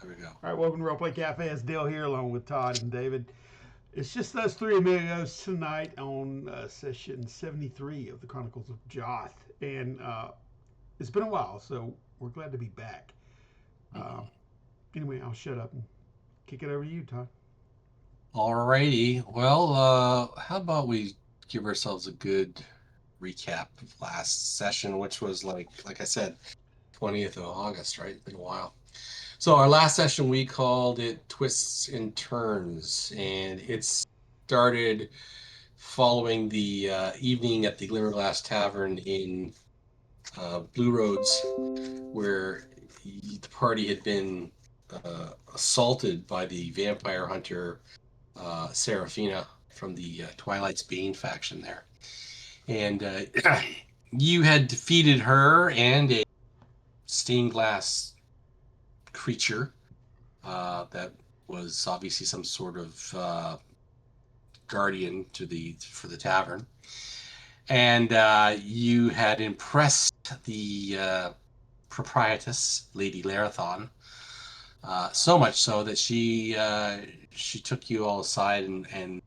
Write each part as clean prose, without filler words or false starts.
There we go. All right, welcome to Roleplay Cafe. It's Dale here along with Todd and David. It's just us three amigos tonight on session 73 of the Chronicles of Joth. And it's been a while, so we're glad to be back. Uh, Mhm. anyway, I'll shut up and kick it over to you, Todd. Alrighty. Well, how about we give ourselves a good recap of last session, which was like I said, 20th of August, right? It's been a while. So our last session we called it Twists and Turns, and it started following the evening at the Glimmerglass Tavern in Blue Roads, where the party had been assaulted by the vampire hunter Serafina from the Twilight's Bane faction there. And you had defeated her and a stained glass creature that was obviously some sort of guardian for the tavern. And you had impressed the proprietress, Lady Larathon, so much so that she took you all aside and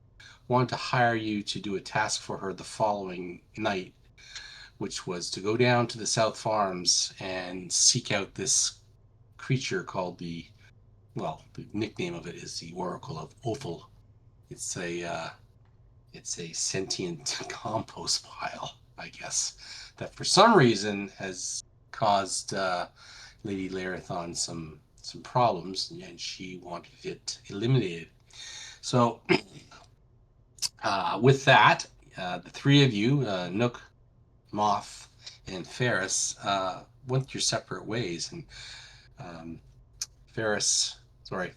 wanted to hire you to do a task for her the following night, which was to go down to the South Farms and seek out this creature called the nickname of it is the Oracle of Offal. It's a uh, it's a sentient compost pile, I guess, that for some reason has caused Lady Larathon some problems, and she wanted it eliminated. So, with that, the three of you, Nook, Moth, and Ferris, went your separate ways. And um, Ferris, sorry,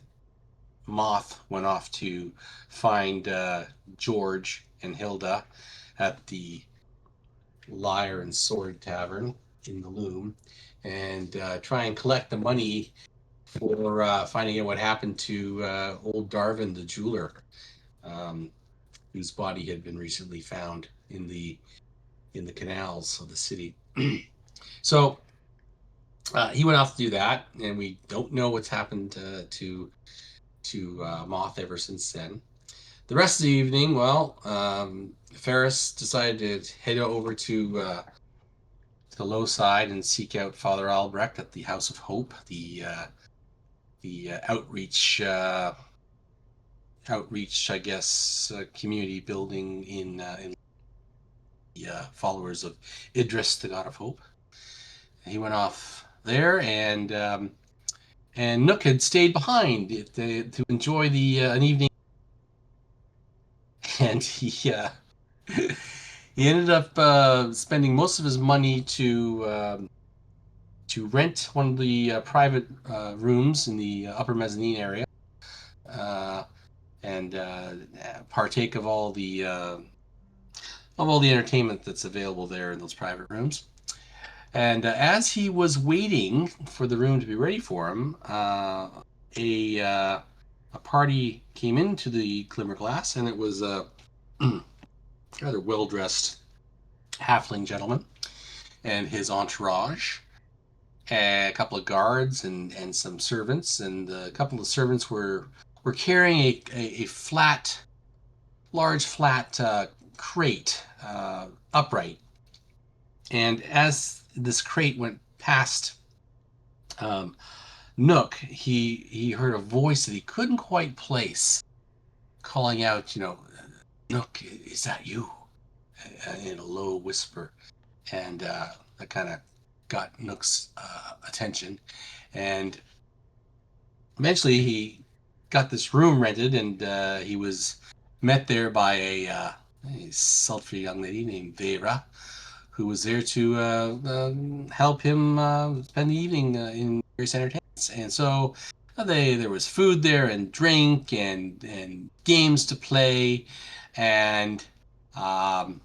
Moth went off to find George and Hilda at the Lyre and Sword Tavern in the Loom and try and collect the money for finding out what happened to old Darvin the jeweler, um, whose body had been recently found in the canals of the city. So he went off to do that, and we don't know what's happened to Moth ever since then. The rest of the evening, well, Ferris decided to head over to the low side and seek out Father Albrecht at the House of Hope, the outreach, I guess, community building in the followers of Idris, the God of Hope. He went off there, and Nook had stayed behind to enjoy the an evening, and he ended up spending most of his money to rent one of the private rooms in the upper mezzanine area, uh, and partake of all the entertainment that's available there in those private rooms. And as he was waiting for the room to be ready for him, a a party came into the Glimmerglass, and it was a rather well dressed halfling gentleman and his entourage, a couple of guards and some servants, and a couple of servants were carrying a flat, large flat crate upright. And as this crate went past um, Nook, he heard a voice that he couldn't quite place, calling out, Nook, is that you? In a low whisper, and that kind of got Nook's attention. And eventually, he got this room rented, and he was met there by a sultry young lady named Vera, who was there to help him spend the evening in various entertainments. And so there was food there and drink and games to play, and um,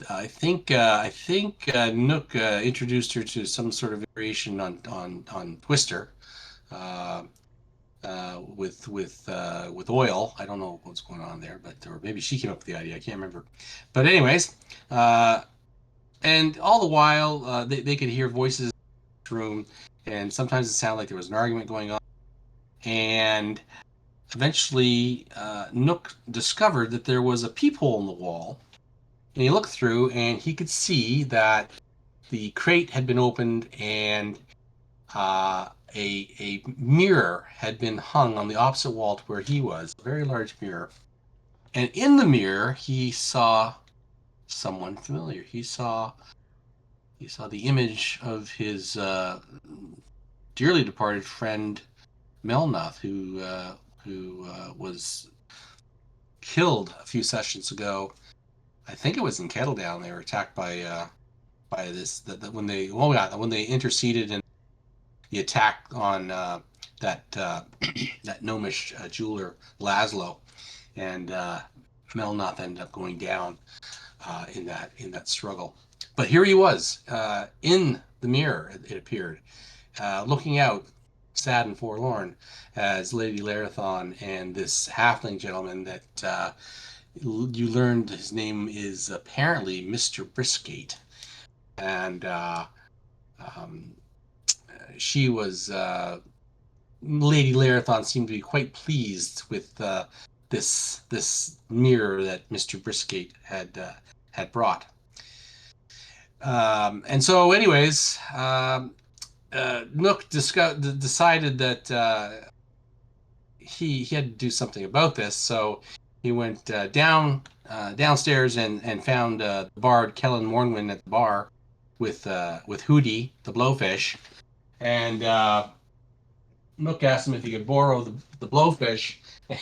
I think Nook introduced her to some sort of variation on Twister. Uh, with oil. I don't know what's going on there, but or maybe she came up with the idea. I can't remember. But anyways, and all the while they could hear voices in the room, and sometimes it sounded like there was an argument going on. and eventually Nook discovered that there was a peephole in the wall, and he looked through and he could see that the crate had been opened and a mirror had been hung on the opposite wall to where he was, a very large mirror. And in the mirror, he saw someone familiar. He saw the image of his dearly departed friend Melnoth, who was killed a few sessions ago. I think it was in Kettledown. They were attacked by this when they when they interceded in the attack on that that gnomish jeweler Laszlo, and Melnoth ended up going down in that struggle. But here he was in the mirror. It appeared, looking out, sad and forlorn, as Lady Larathon and this halfling gentleman that you learned his name is apparently Mr. Brisgate, and um, she was Lady Larathon seemed to be quite pleased with this mirror that Mr. Brisgate had brought. And so, anyways, Nook decided that he had to do something about this. So he went downstairs and found the bard Kellen Mornwyn at the bar with Hootie the blowfish, and Nook asked him if he could borrow the blowfish,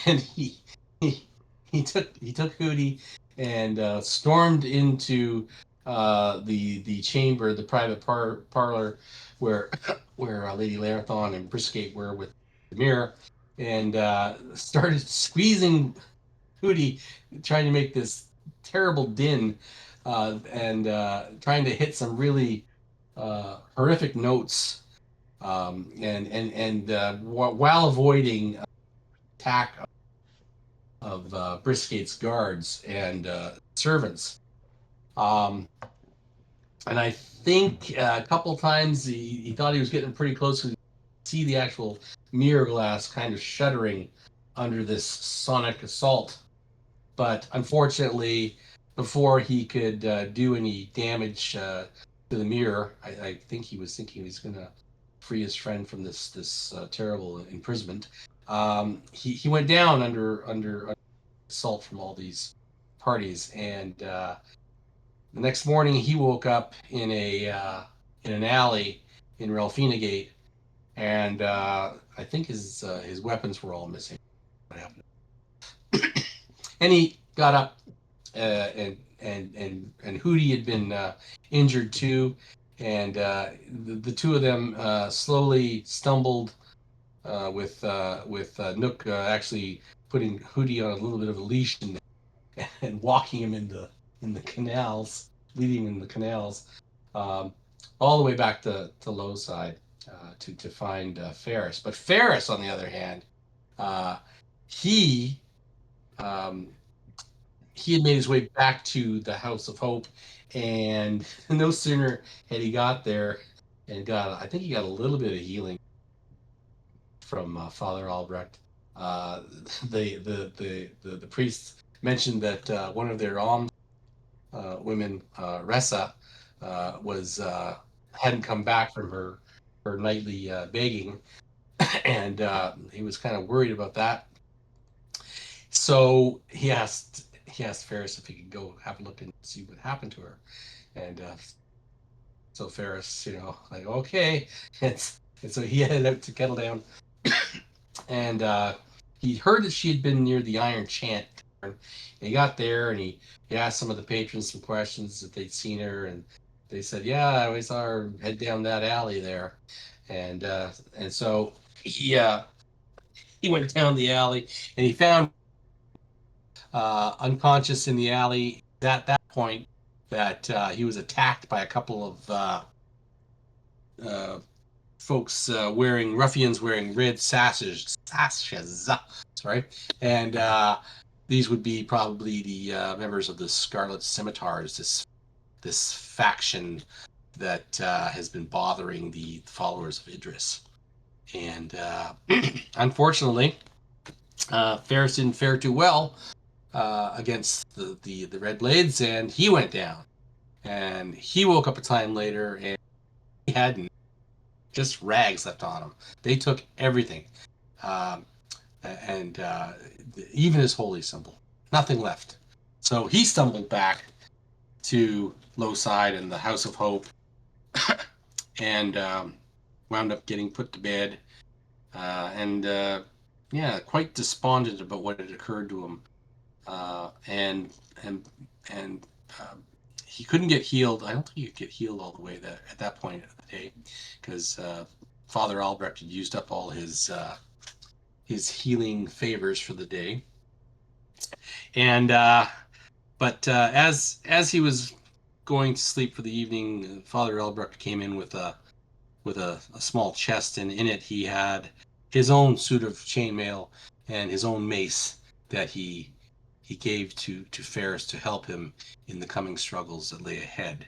and he he took Hootie and stormed into the chamber, the private parlor where Lady Larathon and Brisgate were with the mirror, and started squeezing Hootie, trying to make this terrible din, and trying to hit some really horrific notes, and while avoiding attack of Brisgate's guards and servants. Um, and I think a couple times he thought he was getting pretty close to see the actual mirror glass kind of shuddering under this sonic assault. But unfortunately, before he could do any damage to the mirror, I think he was thinking he's going to free his friend from this terrible imprisonment. He went down under assault from all these parties, and the next morning he woke up in an alley in Ralphina Gate, and I think his weapons were all missing. What happened? And he got up, and Hootie had been injured too, and the two of them slowly stumbled with Nook actually putting Hootie on a little bit of a leash and walking him in the canals, leading him in the canals, um, all the way back to Lowside to find Ferris. But Ferris, on the other hand, uh, he um, he had made his way back to the House of Hope, and no sooner had he got there and I think he got a little bit of healing from Father Albrecht. Uh, the priest mentioned that one of their alms women, Ressa, was hadn't come back from her nightly begging, and he was kind of worried about that. So he asked Ferris if he could go have a look and see what happened to her, and so Ferris, like okay, and, and so he headed out to Kettledown, and he heard that she had been near the Iron Chant. And he got there and he asked some of the patrons some questions if they'd seen her, and they said, "Yeah, I always saw her head down that alley there," and so he went down the alley and he found unconscious in the alley. At that point, that he was attacked by a couple of uh, folks wearing ruffians wearing red sashes, sorry, and these would be probably the members of the Scarlet Scimitars, this faction that has been bothering the followers of Idris. And unfortunately, Ferris didn't fare too well against the Red Blades, and he went down. And he woke up a time later, and he had just rags left on him. They took everything, um, and even his holy symbol, nothing left. So he stumbled back to Lowside and the House of Hope, and wound up getting put to bed, and yeah, quite despondent about what had occurred to him, and and he couldn't get healed. I don't think he could get healed all the way at that point of the day, because Father Albrecht had used up all his healing favors for the day, and but as he was going to sleep for the evening, Father Albrecht came in with a small chest, and in it he had his own suit of chainmail and his own mace that he gave to Ferris to help him in the coming struggles that lay ahead.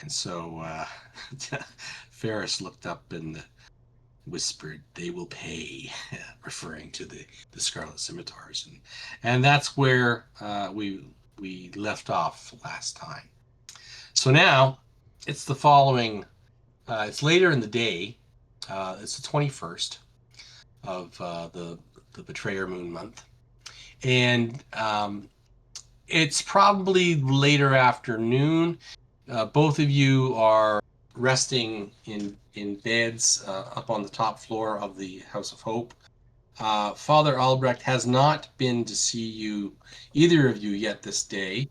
And so Ferris looked up and whispered, "They will pay," referring to the Scarlet Scimitars, and that's where we left off last time. So now it's the following. It's later in the day. It's the 21st of the Betrayer Moon month, and it's probably later afternoon. Both of you are resting in beds up on the top floor of the House of Hope. Father Albrecht has not been to see you, either of you, yet this day.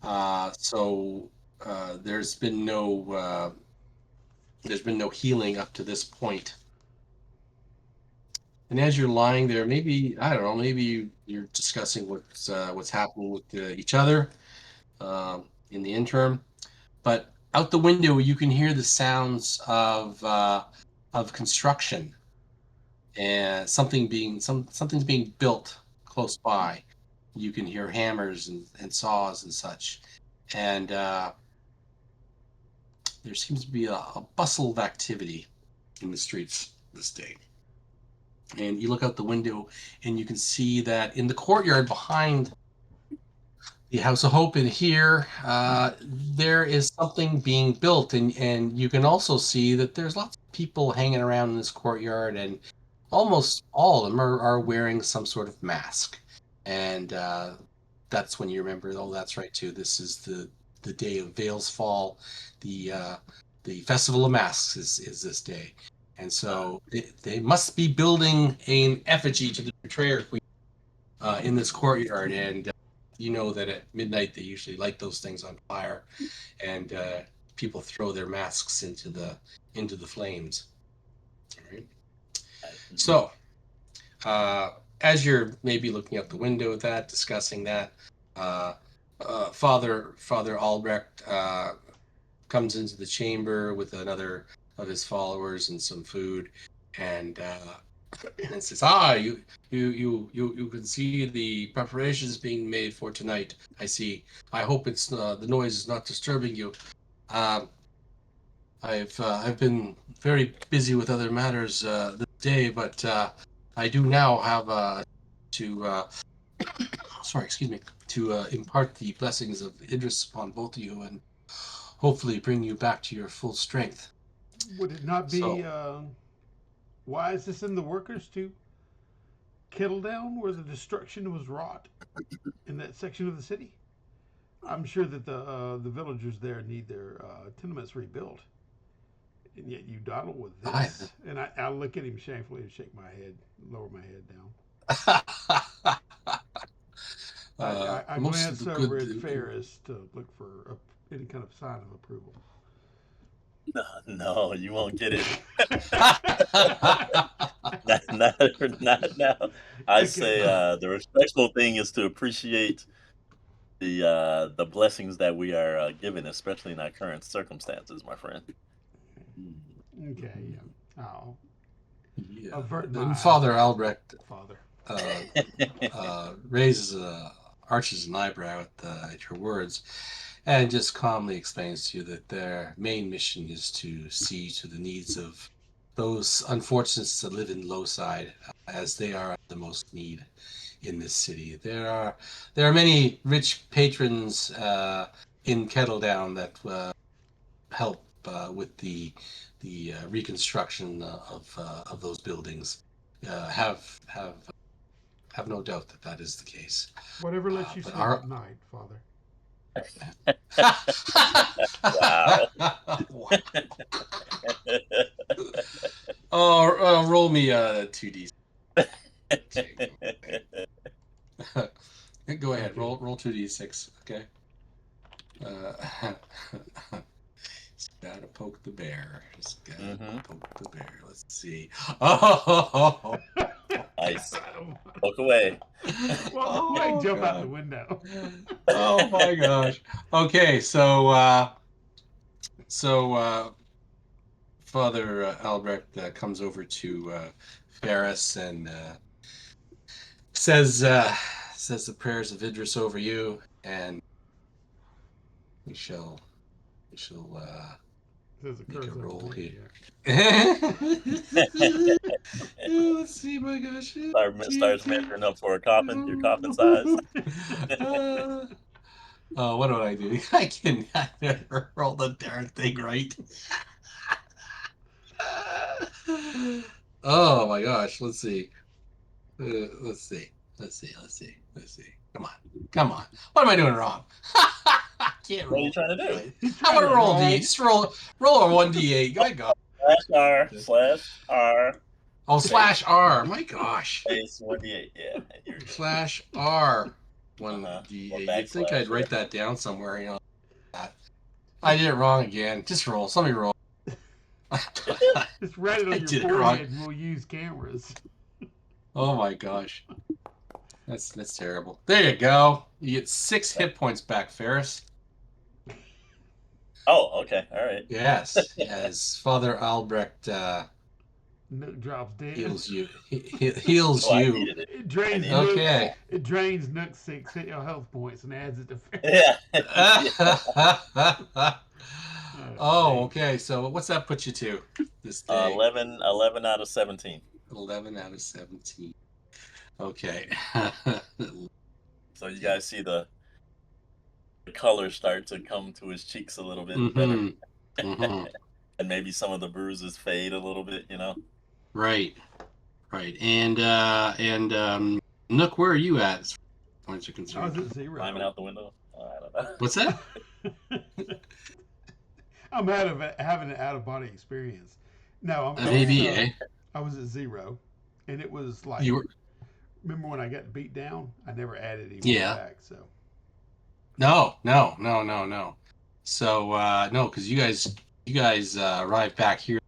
So there's been no healing up to this point. And as you're lying there, maybe I don't know, maybe you're discussing what's happening with each other in the interim. But out the window, you can hear the sounds of construction, and something's being built close by. You can hear hammers and saws and such, and there seems to be a bustle of activity in the streets this day. And you look out the window, and you can see that in the courtyard behind the House of Hope in here, there is something being built, and you can also see that there's lots of people hanging around in this courtyard, and almost all of them are wearing some sort of mask. And that's when you remember, oh, that's right too. This is the day of Veil's Fall. The Festival of Masks is this day, and so they must be building an effigy to the Betrayer Queen in this courtyard, and you know that at midnight they usually light those things on fire, and people throw their masks into the flames. All right. So as you're maybe looking out the window at that, discussing that, uh, Father Albrecht comes into the chamber with another of his followers and some food, and and says, "Ah, you can see the preparations being made for tonight. I see. I hope it's the noise is not disturbing you. Um, I've been very busy with other matters this day, but I do now have to sorry, excuse me, to impart the blessings of Idris upon both of you, and hopefully bring you back to your full strength. Would it not be So wise to send the workers to Kettle Down, where the destruction was wrought in that section of the city? I'm sure that the villagers there need their tenements rebuilt, and yet you dawdle with I this. And I look at him shamefully and shake my head, lower my head down. I most of glance the over good. at Ferris to look for any kind of sign of approval. No, no, you won't get it. Not, not now. I Okay. say the respectful thing is to appreciate the blessings that we are given, especially in our current circumstances, my friend. Okay, yeah. I'll Yeah. avert my Then eyes Father from it, Albrecht Father. uh, raises arches an eyebrow at your words, and just calmly explains to you that their main mission is to see to the needs those unfortunates that live in Lowside, as they are at the most need in this city. There are many rich patrons in Kettledown that help with the reconstruction of those buildings. Have no doubt that that is the case. Whatever lets you But sleep our at night, Father. Wow. Oh, roll me 2d. Go ahead, Okay. roll 2d6. Okay. Just gotta poke the bear. Just gotta poke the bear. Let's see. Oh, Nice. Walk away. Well, go ahead and jump out the God. window. Oh my gosh. Okay, so Father Albrecht comes over to Ferris and says the prayers of Idris over you, and we shall There's a make a curse over roll me. here. Start, Let's see, my gosh. starts measuring up for a coffin, your coffin size. Oh, what do I do? I never roll the darn thing right. Oh my gosh. Let's see. Let's see. Come on. What am I doing wrong? I can't What are roll. you trying to do? Right. He's I trying want to to roll a roll. D8. Just roll a 1d8. My God. /R Oh, space /R. My gosh. space 1d8. Yeah, and you're good. /R. Or 1d8. You'd think backslash. I'd write that down somewhere, you know. I did it wrong again. Just roll. Somebody roll. Just write it I on your did it wrong. forehead and we'll use cameras. Oh my gosh. That's terrible. There you go. You get 6 hit points back, Ferris. Oh, okay. All right. Yes. As Father Albrecht Nook drops dead. heals you. He heals Oh, I you. needed it. It drains I Nook. needed Okay. It drains Nook's 6 health points and adds it to. Yeah. Oh, okay. So what's that put you to this day? 11 out of 17. 11 out of 17. Okay. So you guys see the color start to come to his cheeks a little bit better. And maybe some of the bruises fade a little bit, you know? Right. And Nook, where are you at as far as you're I was concerned? at 0. Climbing out the window? I don't know. What's that? I'm having an out of body experience. No, Maybe, eh? I was at 0, and it was like. You were, Remember when I got beat down? I never added any more yeah. back. So. No. So no, because you guys arrived back here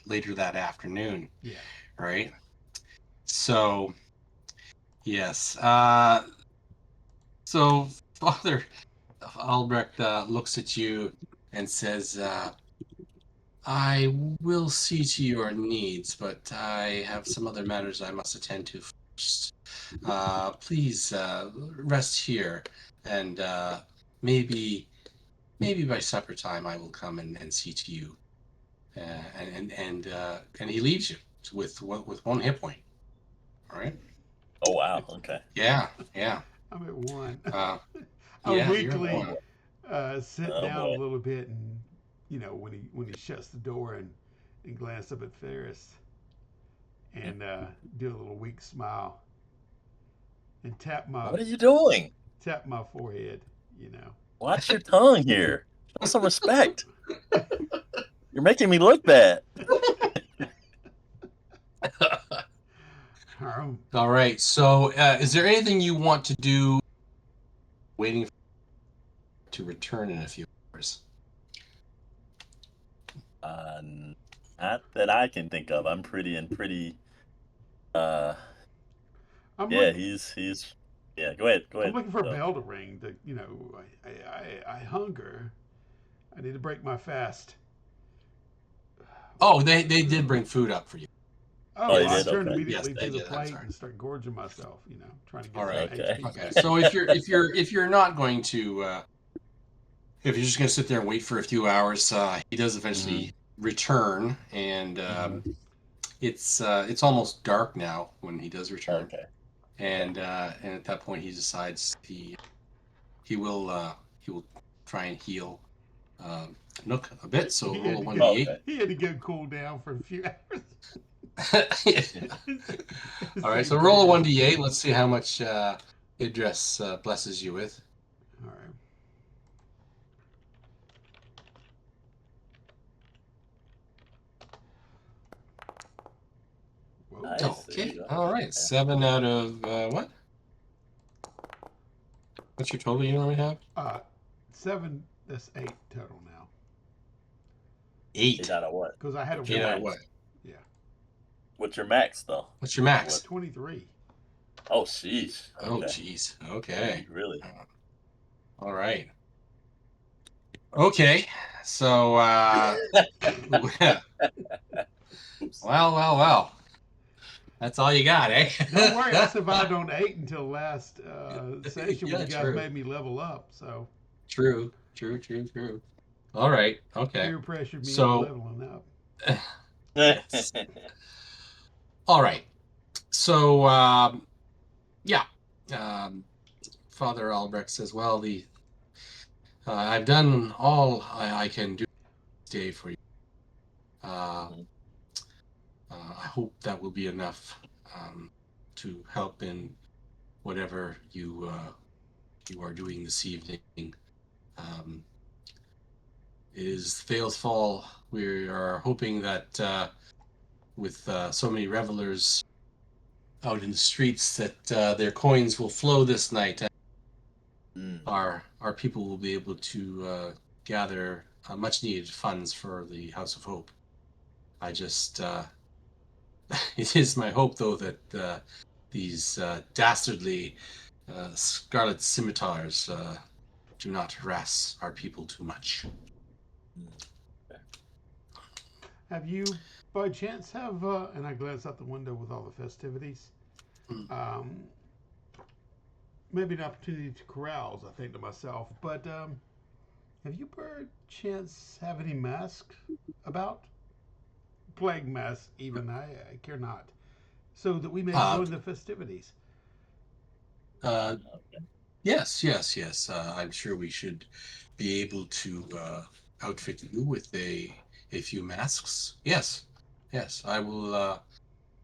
later that afternoon. Yeah. Right. So yes. So Father Albrecht looks at you and says, I will see to your needs, but I have some other matters I must attend to first. Please rest here, and maybe by supper time I will come and see to you. And he leaves you with 1 hit point. All right. Oh, wow. Okay. Yeah. I'm at 1. Yeah, I you're weakly at 1. sit Oh, down boy. a little bit, and when he shuts the door and glance up at Ferris and do a little weak smile and tap What are you doing? my forehead. Watch your tongue here. Show some respect. You're making me look bad. All right. So, is there anything you want to do? Waiting to return in a few hours. Not that I can think of. I'm pretty. He's. Yeah. Go ahead. I'm looking for a bell to ring. I hunger. I need to break my fast. Oh, they did bring food up for you. Oh, they I did? turned Okay. immediately Yes, they to the did. I'm plate sorry. and start gorging myself. Trying to get All right. some Okay. HP Okay. back. So if you're not going to if you're just going to sit there and wait for a few hours, he does eventually return, and it's almost dark now when he does return. Okay. And at that point he decides he will try and heal Nook a bit. So roll a 1d8. Okay. He had to go cool down for a few hours. All right, so roll a 1d8. Let's see how much Idris blesses you with. All right. Whoa. Nice. There Okay. you go. All right. 7 out of what? What's your total you normally have? 7. That's 8 total now. 8. 8 out of what? Because I had a What's your 8 out one. of what? Yeah. What's your max though? What's your max? What? 23. Oh, sheesh. Oh, Okay. jeez. Okay. Really? All right. Okay. So, Oops. well. That's all you got, eh? Don't worry, I survived on 8 until last session when Yeah, you guys true. made me level up. So True. All right. Okay. peer pressured me into So, leveling up. all right. So, yeah. Father Albrecht says, well, I've done all I can do today for you. I hope that will be enough to help in whatever you are doing this evening. It is Vale's Fall. We are hoping that with so many revelers out in the streets that their coins will flow this night. Our people will be able to gather much needed funds for the House of Hope. I just it is my hope though that these dastardly scarlet scimitars do not harass our people too much. Have you, by chance, and I glance out the window with all the festivities, maybe an opportunity to carouse, I think to myself, but have you, by chance, have any masks about? Plague masks, even, I care not. So that we may join the festivities. Yes. I'm sure we should be able to outfit you with a few masks. Yes. I will.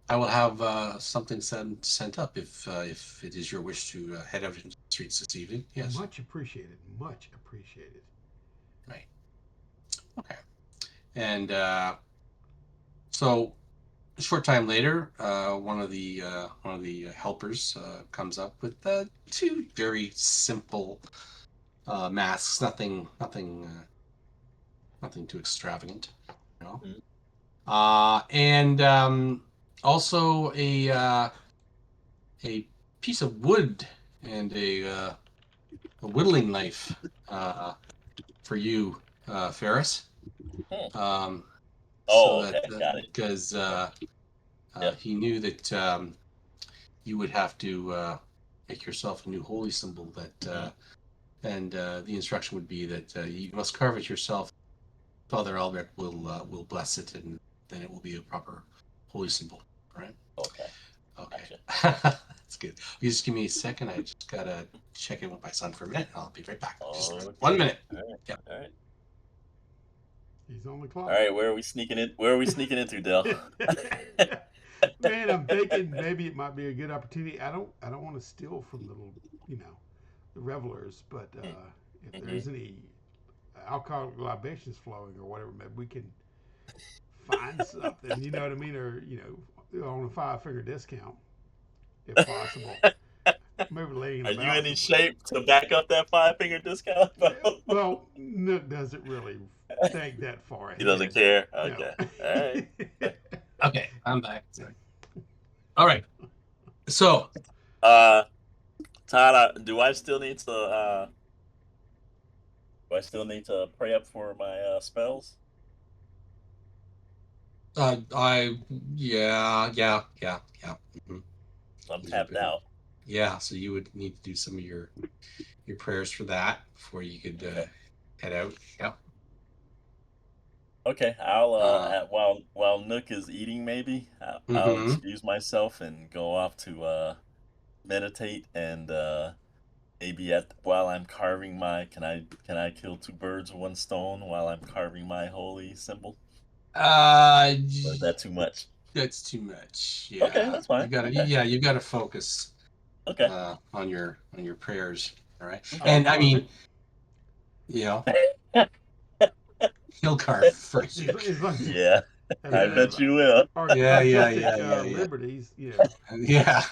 I will have something sent up if it is your wish to head out into the streets this evening. Yes. Much appreciated. Much appreciated. Right. Okay. And so a short time later, one of the helpers comes up with 2 very simple masks. Nothing too extravagant, you know. And also a piece of wood and a whittling knife for you, Ferris. So okay. that Got it. because Yep. he knew that you would have to make yourself a new holy symbol that and the instruction would be that you must carve it yourself. Father Albrecht will bless it, and then it will be a proper holy symbol. Right? Okay. Gotcha. That's good. You just give me a second. I just gotta check in with my son for a minute. I'll be right back. Just 1 minute. All right. Yep. All right. He's on the clock. All right. Where are we sneaking in? Where are we sneaking into, Dale? Man, I'm thinking maybe it might be a good opportunity. I don't want to steal from the revelers, but if there's any alcoholic libations flowing or whatever, maybe we can find something. You know what I mean? Or on a 5-figure discount, if possible. Maybe laying Are about. you in any shape to back up that 5-finger discount? Well, Nook doesn't really think that far ahead. He doesn't care. No. Okay. All right. Okay, I'm back. Sorry. All right. So, Todd, do I still need to pray up for my spells? yeah. Mm-hmm. I'm tapped out. Yeah, so you would need to do some of your prayers for that before you could head out. Yeah. Okay, I'll Uh, while Nook is eating, maybe I'll mm-hmm. excuse myself and go off to meditate and maybe while I'm carving my can I kill two birds with one stone while I'm carving my holy symbol? Uh, Or is that too much? that's too much. Okay, Yeah, that's fine. Okay, you gotta focus okay, on your prayers. All right, okay. I'll and I carve it. mean, you know, he'll carve for you. As long as Yeah, I I don't bet have you will. Yeah, yeah, yeah, artistic yeah, yeah, liberties, you know. yeah.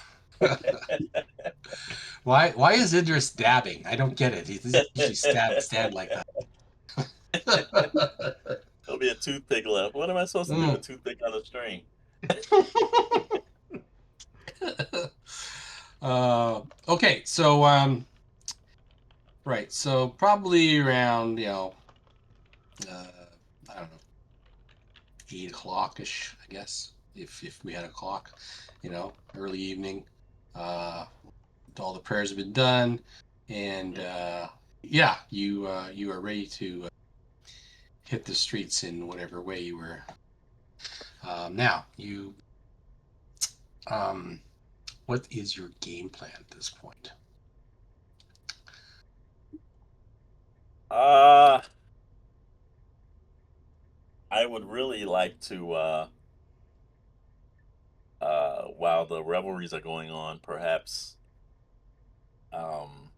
Why is Idris dabbing? I don't get it. He doesn't usually stand like that. There'll be a toothpick left. What am I supposed to do with Mm. a toothpick on a string? Okay, so right, so probably around uh, I don't know 8 o'clock ish, I guess, if we had a clock, early evening. Uh, all the prayers have been done, and yeah, you are ready to hit the streets in whatever way you were. Now you what is your game plan at this point? Uh, I would really like to while the revelries are going on, perhaps um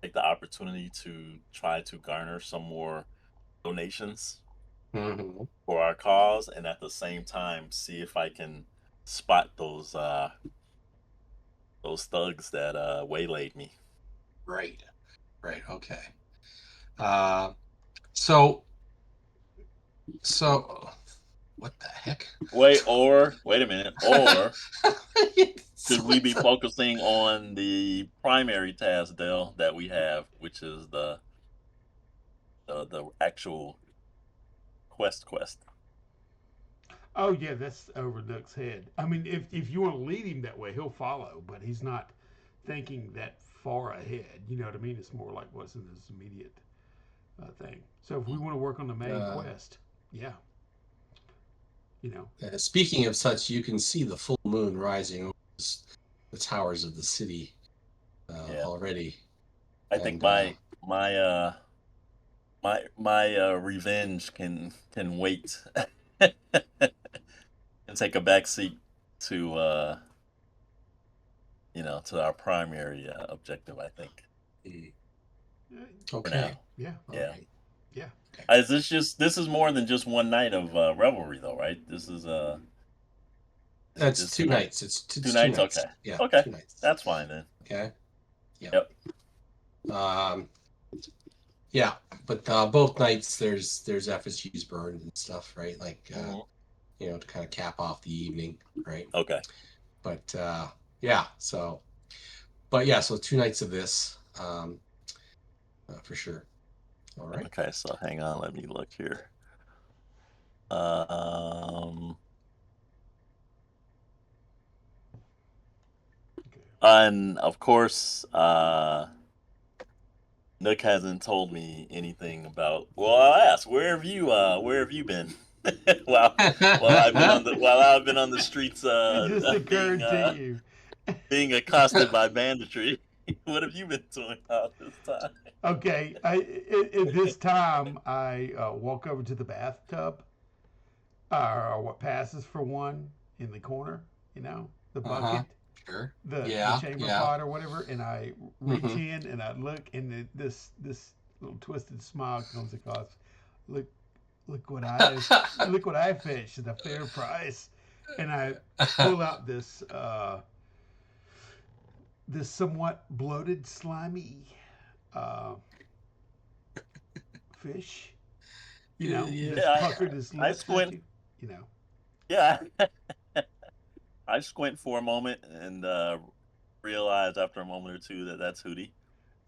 take the opportunity to try to garner some more donations Mm-hmm. for our cause, and at the same time see if I can spot those thugs that waylaid me. Right, right, okay. Uh, so so what the heck? Wait a minute, or should we be What's up? focusing on the primary task, Dell, that we have, which is the actual quest? Oh yeah, that's over Nook's head. I mean, if you want to lead him that way, he'll follow, but he's not thinking that far ahead. You know what I mean? It's more like what's in his immediate thing. So if we want to work on the main Uh, quest, yeah, you know, Speaking of such, you can see the full moon rising over the towers of the city Yeah, already, I think and my revenge can wait and take a back seat to to our primary objective. I think mm, for okay, now. yeah, all Yeah. right, yeah. okay. This is more than just one night of revelry, though, right? This is That's this two tonight. nights. It's Two it's two nights. nights. Okay. Yeah, Okay. 2 nights. That's fine then. Okay. Yeah. Yep. Um, yeah, but both nights there's FSUs burned and stuff, right? Like Hmm. to kind of cap off the evening, right? Okay. But yeah, so 2 nights of this, for sure. All right. Okay. So hang on. Let me look here. Um. Okay. And of course, Nook hasn't told me anything about. Well, I'll ask. Where have you been? while while I've been on the streets, It just being occurred to you. being accosted by banditry. What have you been doing all this time? Okay, at this time I walk over to the bathtub, or what passes for one in the corner. You know, the Uh-huh. bucket, Sure. the Yeah, chamber yeah. pot or whatever, and I reach Mm-hmm. in and I look, and this little twisted smile comes across. Look, look what I fetched at a fair price, and I pull out this somewhat bloated, slimy uh, fish. You know, Yeah. just Yeah, puckered his I lips at squint. you. You know. Yeah, I squint for a moment and realize after a moment or two that that's Hootie.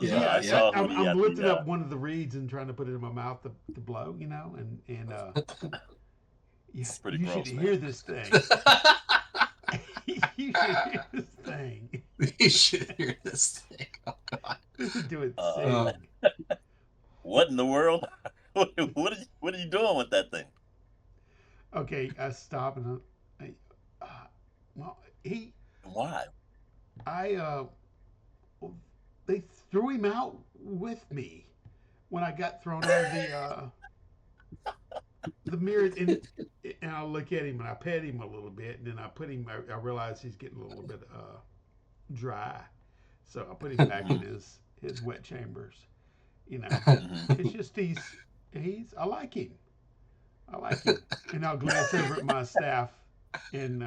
So Yeah, I Yeah, yeah. saw Hootie I'm at lifting the up one of the reeds and trying to put it in my mouth to blow. You know, and yeah, It's pretty you should gross, hear man. this thing. You should hear this thing. You should hear this thing. Oh God. Listen to it Uh, Uh, sing. what in the world? What are you doing with that thing? Okay, I stop and uh, well, he, Why? I, they threw him out with me when I got thrown out of the mirror, and I look at him and I pet him a little bit, and then I put him. I realize he's getting a little bit dry, so I put him back in his wet chambers. You know, Hmm. it's just he's I like him. I like him, and I'll glance over at my staff and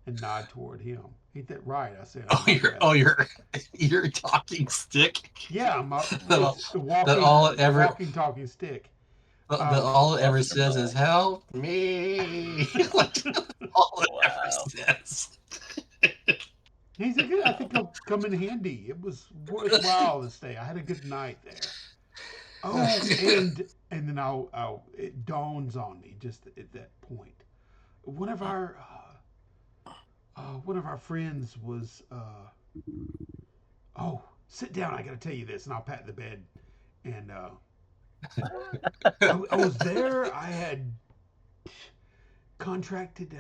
and nod toward him. Ain't that right? I said Oh, under my breath. you're talking stick. Yeah, that it's all a that all it ever walking, talking stick. that Um, all it ever Talking says is about. help me. Like all it ever Wow. says. he's a good. I think he'll come in handy. It was worthwhile to stay. I had a good night there. Oh, and then it dawns on me just at that point. One of our one of our friends was oh, sit down. I got to tell you this, and I'll pat the bed. And I was there. I had contracted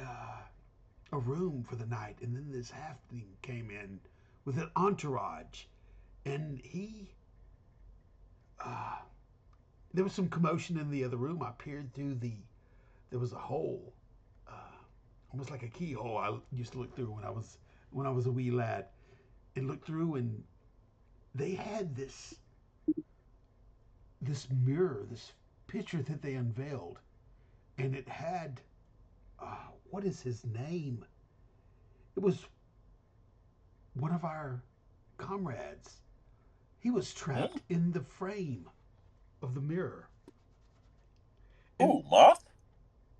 a room for the night, and then this halfling came in with an entourage, and he uh, there was some commotion in the other room. I peered through there was a hole, uh, almost like a keyhole. I used to look through when I was a wee lad, and looked through, and they had this mirror, this picture that they unveiled, and it had what is his name? It was one of our comrades. He was Hmm? trapped in the frame of the mirror, and Oh, moth.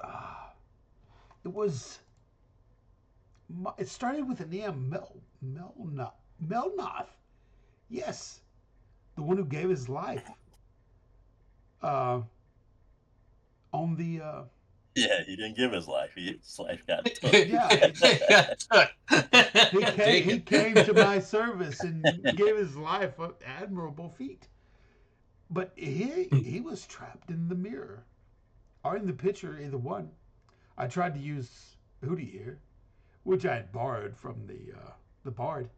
uh, it was. It started with an M. Melnoth. Yes, the one who gave his life uh, on the. Yeah, he didn't give his life. His life got took. Yeah, he Taken. came to my service and gave his life an admirable feat. But he was trapped in the mirror or in the picture, either one. I tried to use Hootie here, which I had borrowed from the bard,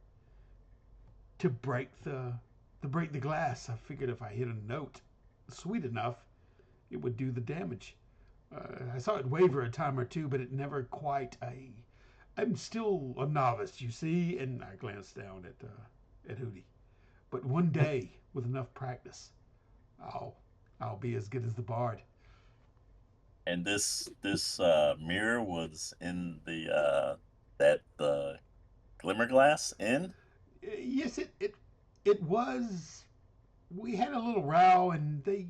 to break the glass. I figured if I hit a note sweet enough, it would do the damage. I saw it waver a time or two, but it never quite. I'm still a novice, you see, and I glanced down at Hootie. But one day, with enough practice, I'll I'll be as good as the bard. And this mirror was in the that the glimmer glass in. Yes, it was. We had a little row, and they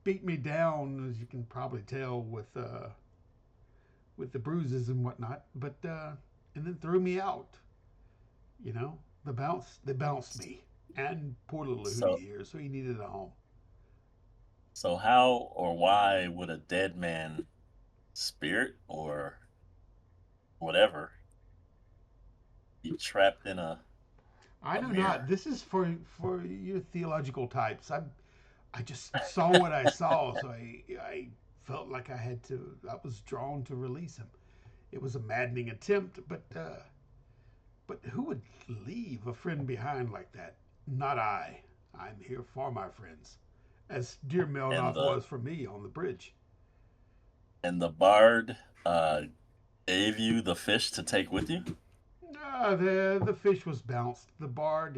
beat me down, as you can probably tell with the bruises and whatnot. But and then threw me out. You know, they bounced me, and poor little Hootie So here, so he needed a home. so how or why would a dead man spirit or whatever be trapped in I a know not. mirror? This is for your theological types. I just saw what I saw, so I felt like I had to. I was drawn to release him. It was a maddening attempt, but who would leave a friend behind like that? Not I. I'm here for my friends, as dear And Melnoth the was for me on the bridge. and the bard uh gave you the fish to take with you? The fish was bounced. The bard,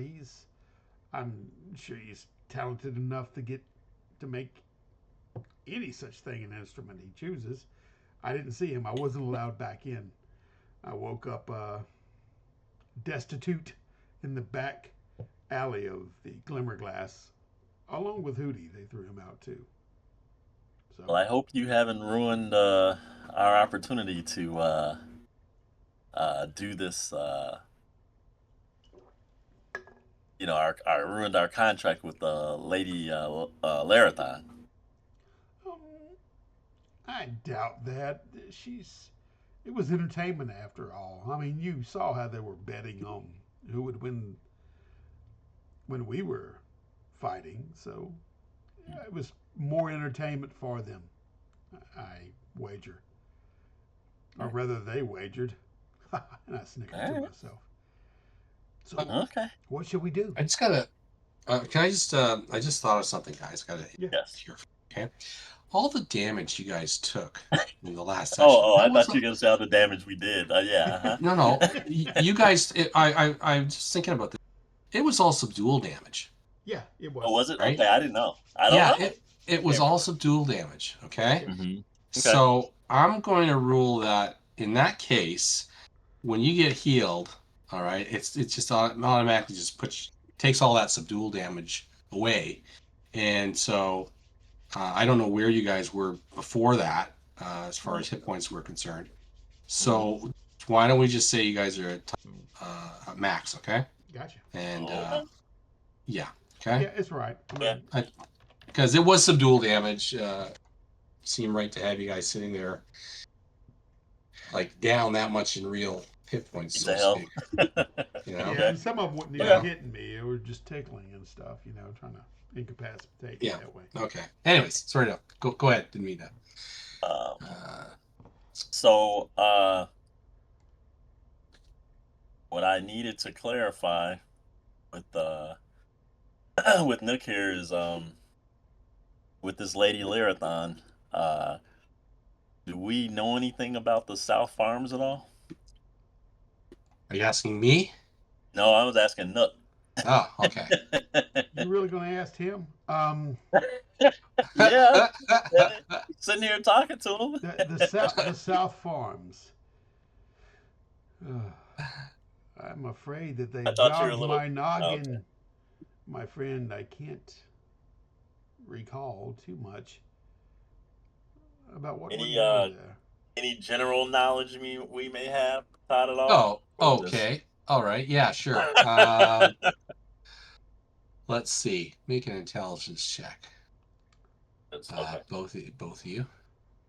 I'm sure he's talented enough to make any such thing an instrument he chooses. I didn't see him. I wasn't allowed back in. I woke up destitute in the back alley of the Glimmerglass, along with Hootie. They threw him out too. Well, So I hope you haven't ruined our opportunity to do this. Our ruined our contract with Lady Larathon. um, I doubt that. It was entertainment after all. I mean, you saw how they were betting on who would win when we were fighting, so it was more entertainment for them. I wager, or rather, they wagered, and I snickered to myself. So, Okay. what should we do? I just gotta. Can I just? I just thought of something, guys. Gotta Yeah. Yes. here. Okay. All the damage you guys took in the last Oh, session. I That was thought you were gonna say all the damage we did. Yeah. no, no. You guys. I'm just thinking about this. It was all subdual damage, Yeah, it Oh, was. was it? right? Okay, I didn't know. I don't Yeah. know. It was Can't all subdual damage. Okay. Yeah. remember. Okay. So I'm going to rule that in that case, when you get healed, all right, it's just automatically just takes all that subdual damage away, and so I don't know where you guys were before that as far as hit points were concerned. So why don't we just say you guys are at max, okay? Gotcha. And Okay. yeah, okay, Yeah, it's right. I Yeah. mean, because it was subdual damage. Seemed right to have you guys sitting there like down that much in real hit points, Piece so of to hell. speak. You know? yeah, Okay. and some of them wasn't even Yeah. hitting me. It was just tickling and stuff, trying to incapacitate me Yeah. that way. Okay. Anyways, sorry to go ahead. Didn't mean that. Um, Uh, so, what I needed to clarify with with Nick here is with this Lady Lyrathon, uh, do we know anything about the South Farms at all? are you asking me? No, I was asking Nook. Oh, okay. You really going to ask him? Yeah, sitting here talking to him. The South Farms. I'm afraid that I they've thought you were a jogged little. my Okay. noggin, my friend. I can't recall too much about what we're Any doing there. any general knowledge we may have, Todd, at all? Oh, Or just okay. All right. Yeah, sure. Let's see. Make an intelligence check. okay. Both of you.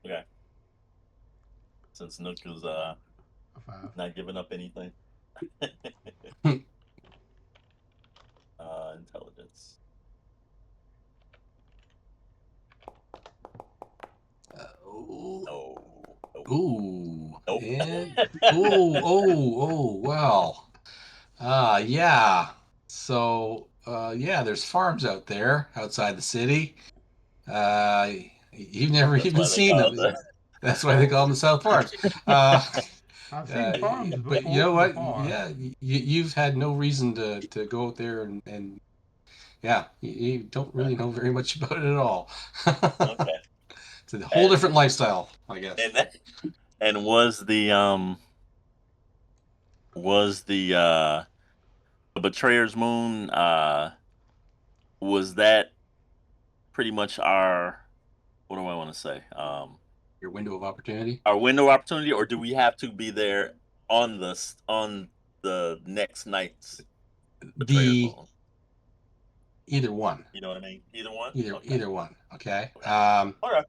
Okay. Since Nook is A 5. not giving up anything. Intelligence. Oh. No. Nope. Ooh. Nope. And well. Yeah. So yeah, there's farms out there outside the city. You've never That's even why they seen call it them. That's why they call them the South Farms. Uh, I've seen farms but you know what? before. Yeah, you've had no reason to go out there and yeah, you don't really know very much about it at all. Okay. It's a whole And different lifestyle, I guess. and was the Betrayer's Moon was that pretty much our, what do I want to say? Your window of opportunity. Our window of opportunity, or do we have to be there on the next night's Betrayer's The Moon? either one, You know what I mean? Either one? Okay. either one. Okay. Okay. All right.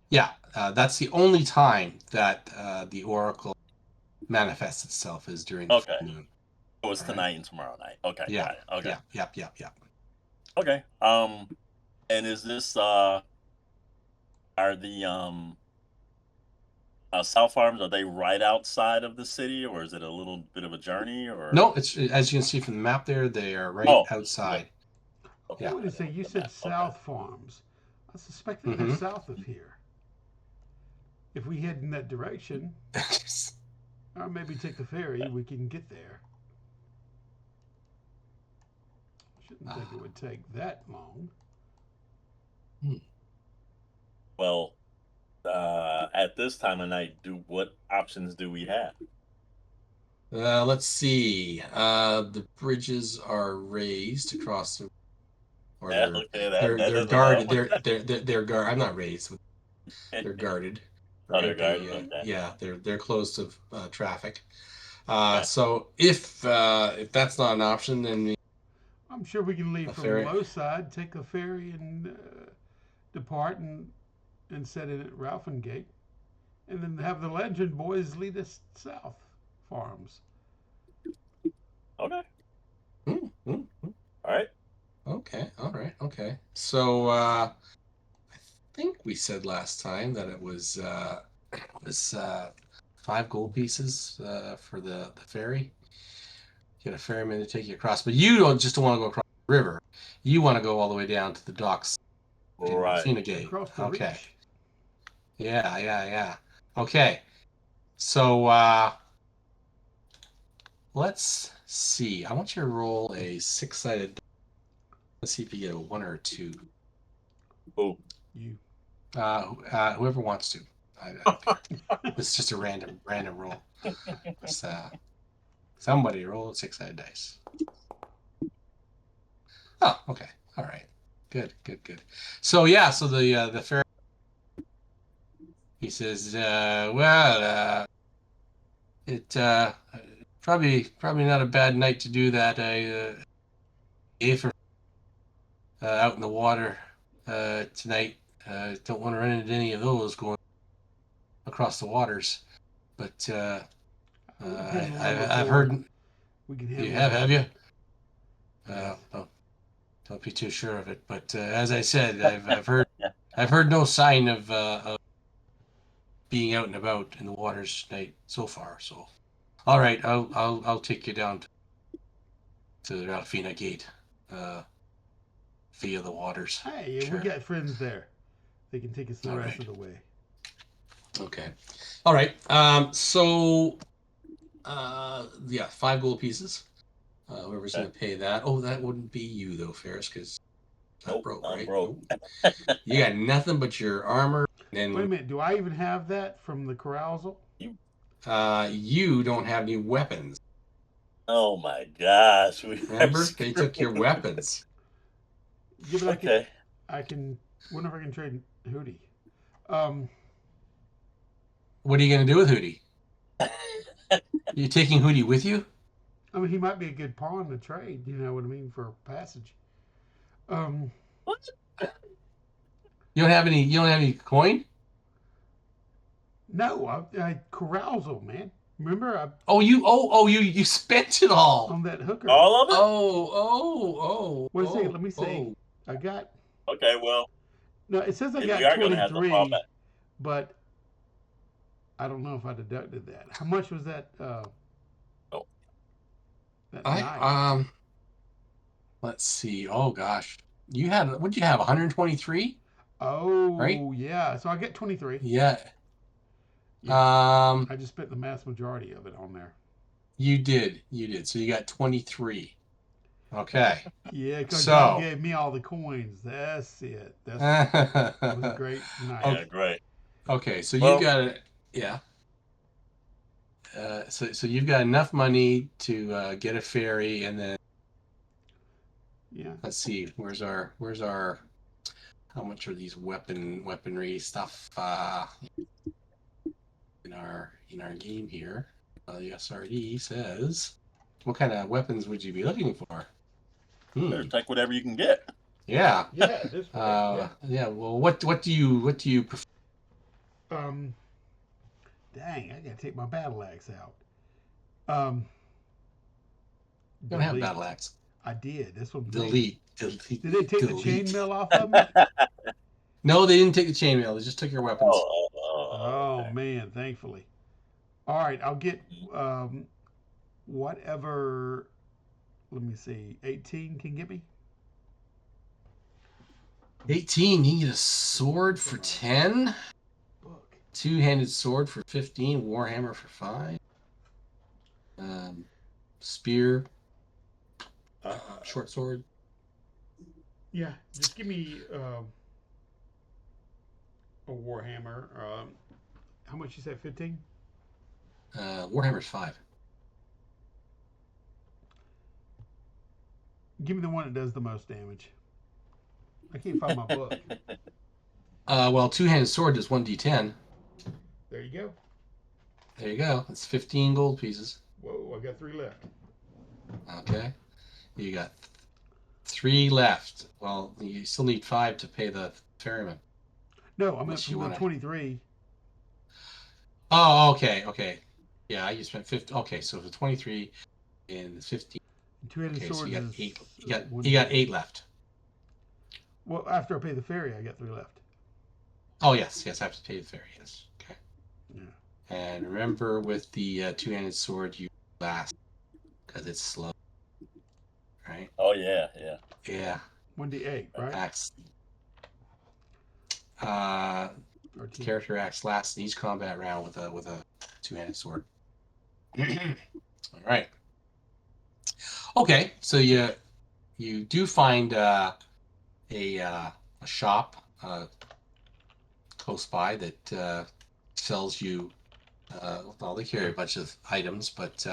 Yeah, that's the only time that the Oracle manifests itself is during the Okay. full moon. So it's All tonight right. and tomorrow night. Okay, Yeah. got it. Okay. Yeah. Okay. And is this are the South Farms, are they right outside of the city, or is it a little bit of a journey, or? No, it's as you can see from the map there, they are right Oh, outside. look. Okay. Yeah. What did you say? You The said map. South Farms. I suspect that they're Mm-hmm. south of here. If we head in that direction, or maybe take the ferry, we can get there. Shouldn't think it would take that long. Well, at this time of night, what options do we have? Let's see. The bridges are raised across the, or Yeah, okay, that they're doesn't guarded. help. They're guard. I'm not raised. They're guarded. Oh, they're Right. guarded. Okay. Yeah. They're closed to traffic. Okay. So if that's not an option, then I'm sure we can leave a from ferry. Low Side, take a ferry, and depart and set in at Ralphingate, and then have the Legend Boys lead us south farms. Okay. Mm. All right. Okay. All right. Okay. So I think we said last time that it was 5 gold pieces for the ferry. Get a ferryman to take you across, but you don't want to go across the river. You want to go all the way down to the docks in Right. Athena Gate. Across the Okay. reach. Yeah. Okay. So let's see. I want you to roll a 6-sided. Let's see if you get a 1 or a 2. Oh, You. Whoever wants to. I don't care. It's just a random roll. Somebody roll a 6-sided dice. Oh, okay. All right. Good. So the fair. He says, it probably not a bad night to do that. For out in the water tonight. Don't want to run into any of those going across the waters. But I've heard. We can You handle have you? Yes. Don't be too sure of it. But as I said, I've heard no sign of being out and about in the waters tonight so far. So, all right, I'll take you down to the Ralphina Gate via the waters. Hey, Sure. we got friends there. They can take us the All rest right. of the way. Okay. All right. So, 5 gold pieces. Whoever's going to pay that. Oh, that wouldn't be you though, Ferris, because nope, broke, I'm right? broke. Nope. You got nothing but your armor. And Wait a minute. Do I even have that from the carousal? you don't have any weapons. Oh my gosh! Remember, they took your weapons. Yeah, but Okay. I can. Wonder if I can trade Hootie. What are you going to do with Hootie? You taking Hootie with you? I mean, he might be a good pawn to trade. You know what I mean for passage. What? You don't have any. You don't have any coin. No, I carousal, man. Remember, You spent it all. on that hooker. All of it? Wait a second. Let me see. I got. Okay, well, No, it says I we got are going to have to fall 23, back. but I don't know if I deducted that. How much was that? Oh. That night. Let's see. Oh gosh, you had what did you have? 123, Oh, right? yeah. So I get 23. Yeah. Yeah. I just spent the mass majority of it on there. You did. So you got 23. Okay. Yeah, because So y'all gave me all the coins. That's it. That was a great night. Yeah, great. Okay, so you Well, got it. Yeah. So you've got enough money to get a ferry, and then Yeah. let's see, where's our how much are these weaponry stuff in our game here? The SRD says, what kind of weapons would you be looking for? better take whatever you can get. Yeah. Yeah, this way. Yeah. Well, what do you prefer? Dang, I gotta take my battle axe out. You don't have Delete. battle axe. I did. That's what I'm Delete. saying. Did they take the Delete. chainmail off of me? No, they didn't take the chainmail. They just took your weapons. Oh Okay. man, thankfully. All right, I'll get whatever. Let me see. 18 can get me. 18. You can get a sword for 10. Book. 2-handed sword for 15. Warhammer for 5. Spear. Short sword. Yeah, just give me a Warhammer. How much you said? 15. Warhammer's 5. Give me the one that does the most damage. I can't find my book. Well, 2-handed sword does 1d10. There you go. There you go. That's 15 gold pieces. Whoa, I got 3 left. Okay. You got 3 left. Well, you still need 5 to pay the ferryman. No, I meant from the 23. Oh, okay. Yeah, you spent 50. Okay, so the 23 and the 15. 2-handed Okay, so sword you got is 8. You got 8 left. Well, after I pay the ferry, I got 3 left. Oh yes, I have to pay the ferry. Yes. Okay. Yeah. And remember, with the two-handed sword, you last because it's slow, right? Oh yeah, yeah. Yeah. 1d8, right? Acts. Uh, Or the 10. character acts last in each combat round with a two-handed sword. All right. Okay. So you do find a shop close by that sells you. Well, they carry a bunch of items, but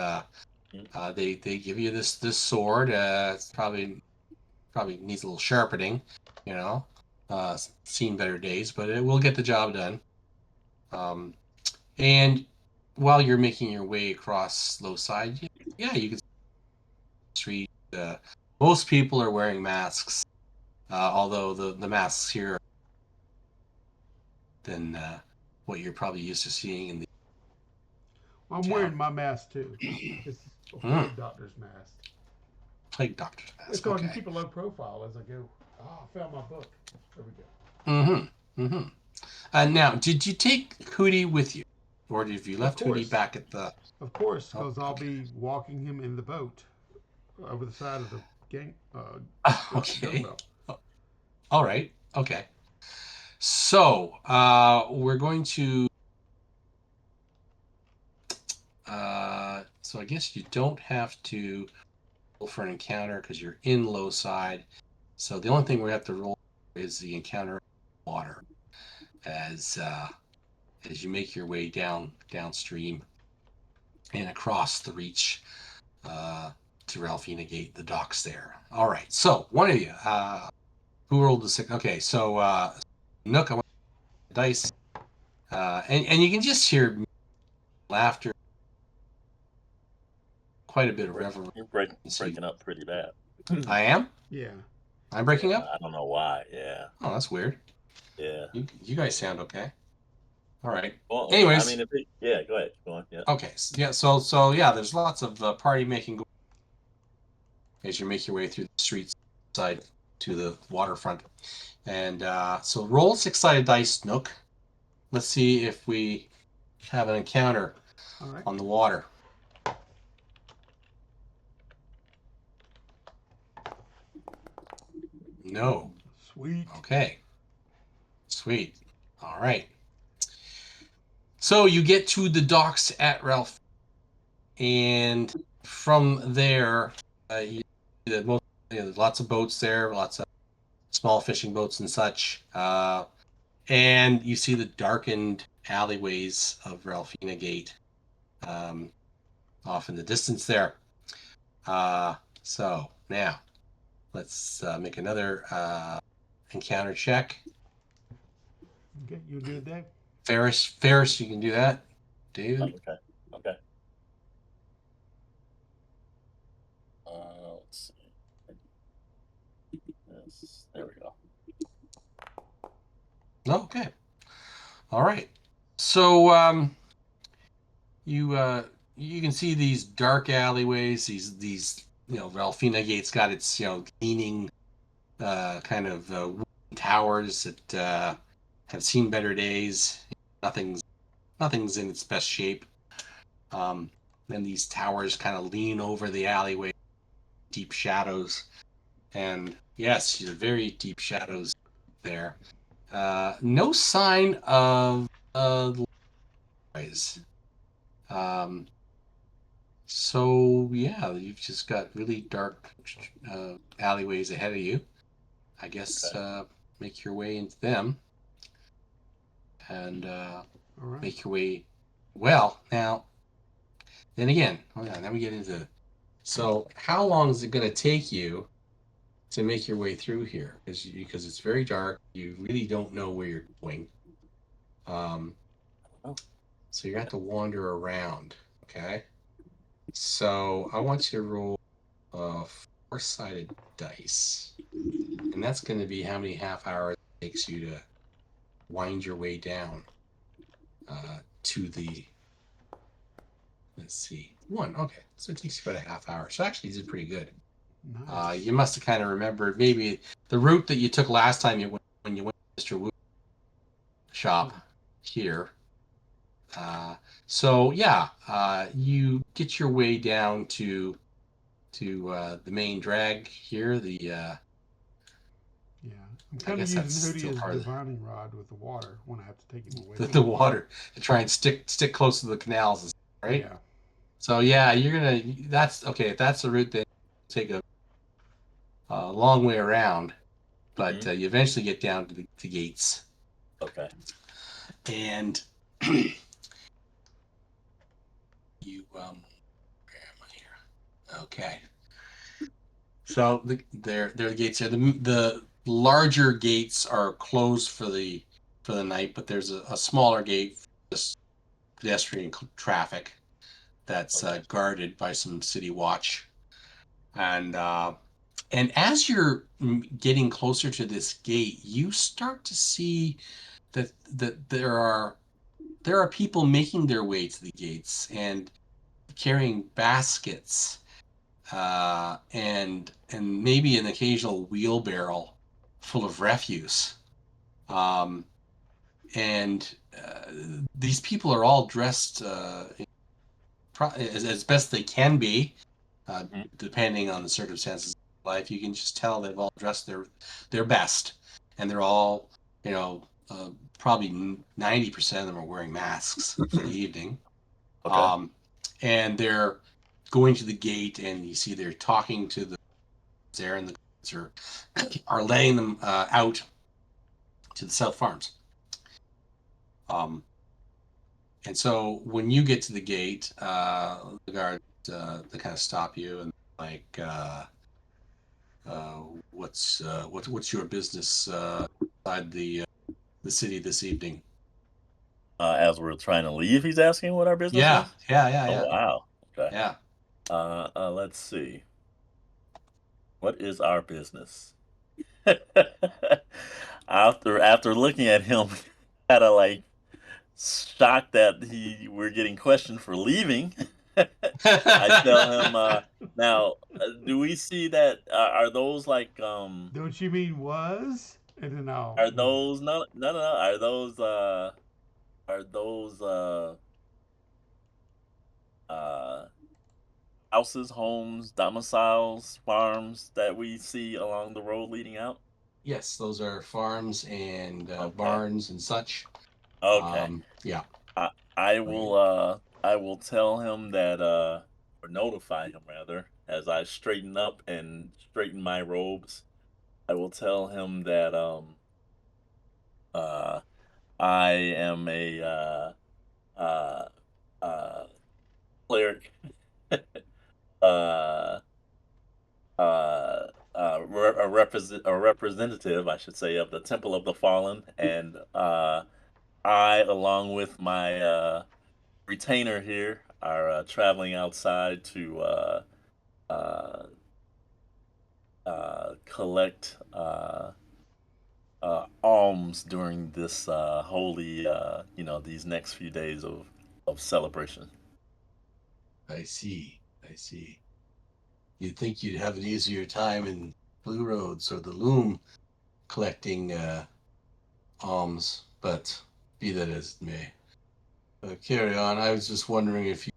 Mm. they give you this sword. It's probably needs a little sharpening, you know. Seen better days, but it will get the job done. Um, and while you're making your way across low side, yeah, you can see the street. Most people are wearing masks, although the masks here are than what you're probably used to seeing in the Well, I'm town. wearing my mask too. It's a Mm, plague doctor's mask. like doctor's It's mask. so I can Okay. keep a low profile as I go. Oh, I found my book. There we go. Mm-hmm. Mm-hmm. Now, did you take Hootie with you, or did you Of left Hootie course. back at the? Of course, Oh, because I'll okay. be walking him in the boat over the side of the gang gun Okay. belt. Oh, all right. Okay. So we're going to. So I guess you don't have to roll for an encounter because you're in low side. So the only thing we have to roll is the encounter water as you make your way downstream and across the reach uh, to Ralphina Gate, the docks there. All right. So one of you, who rolled the six? Okay. So Nook, I want the dice, and you can just hear laughter, quite a bit of reverence. You're So breaking up pretty bad. I am. Yeah. I'm breaking Yeah, up. I don't know why. Yeah, Oh, that's weird. yeah. You guys sound okay. All right. Well, I Anyways, mean, yeah, go ahead, go on. Yeah. okay. Yeah. So yeah, there's lots of party making as you make your way through the streets side to the waterfront. And so roll six-sided dice, Nook. Let's see if we have an encounter All right. on the water. No. Sweet. Okay. Sweet. All right. So you get to the docks at Ralph, and from there, most, there's lots of boats there, lots of small fishing boats and such. And you see the darkened alleyways of Ralphina Gate um, off in the distance there. So now let's make another encounter check. Okay, you do it, Dave. Ferris, you can do that. Oh, David. okay. Okay. Let's see. Yes, there we go. Okay. All right. So you can see these dark alleyways. These Ralphina Gate's got its leaning kind of wooden towers that have seen better days. Nothing's nothing's in its best shape. Then these towers kind of lean over the alleyway, deep shadows, and yes, very deep shadows there. No sign of noise. Um, so yeah, you've just got really dark alleyways ahead of you. I guess Okay. make your way into them and All right. make your way. Well, now then again, hold on. Then we get into. So how long is it going to take you to make your way through here? Because it's very dark. You really don't know where you're going. Um, Oh, so you have to wander around. Okay. So I want you to roll a four-sided dice, and that's going to be how many half hours it takes you to wind your way down to the. Let's see, one. Okay, so it takes you about a half hour. So actually, you did pretty good. Nice. You must have kind of remembered maybe the route that you took last time when you went to Mr. Wu shop here. So yeah, you get your way down to the main drag here. Yeah, I'm I kind of guess that's using Hootie still as part of divining rod with the water when I have to take him away the from the water to try and stick close to the canals, right? Yeah, So yeah, you're gonna. That's okay. If that's the route, then take a long way around, but Mhm. you eventually get down to the gates, Okay. and you where am I here? Okay. So there are the gates here. The larger gates are closed for the night, but there's a smaller gate for just pedestrian traffic that's Okay. guarded by some city watch. And as you're getting closer to this gate, you start to see that there are people making their way to the gates and carrying baskets and maybe an occasional wheelbarrow full of refuse. Um, and these people are all dressed as best they can be, Mhm. depending on the circumstances of life. You can just tell they've all dressed their best, and they're all, you know, probably 90% of them are wearing masks for the evening. Okay. Um, and they're going to the gate, and you see they're talking to the there, and the guards are letting them out to the South Farms. Um, and so when you get to the gate, the guards they kind of stop you and like, uh, what's your business inside the city this evening? As we're trying to leave, he's asking what our business Yeah, is. yeah, yeah, Oh yeah, wow. Okay. yeah. Let's see. What is our business? After looking at him, kind of like shocked that we're getting questioned for leaving. I tell him, now, do we see that? Are those like don't you mean was? And then I'll Are those no? Are those uh houses, homes, domiciles, farms that we see along the road leading out? Yes, those are farms and Okay. barns and such. Okay. Yeah. I I will tell him that or notify him rather as I straighten up and straighten my robes. I will tell him that uh I am a uh uh cleric uh a representative, I should say, of the Temple of the Fallen, and I, along with my retainer here, are traveling outside to uh, collect alms during this holy, these next few days of celebration. I see. I see. You'd think you'd have an easier time in Blue Roads or the Loom collecting alms, but be that as it may. Carry on. I was just wondering if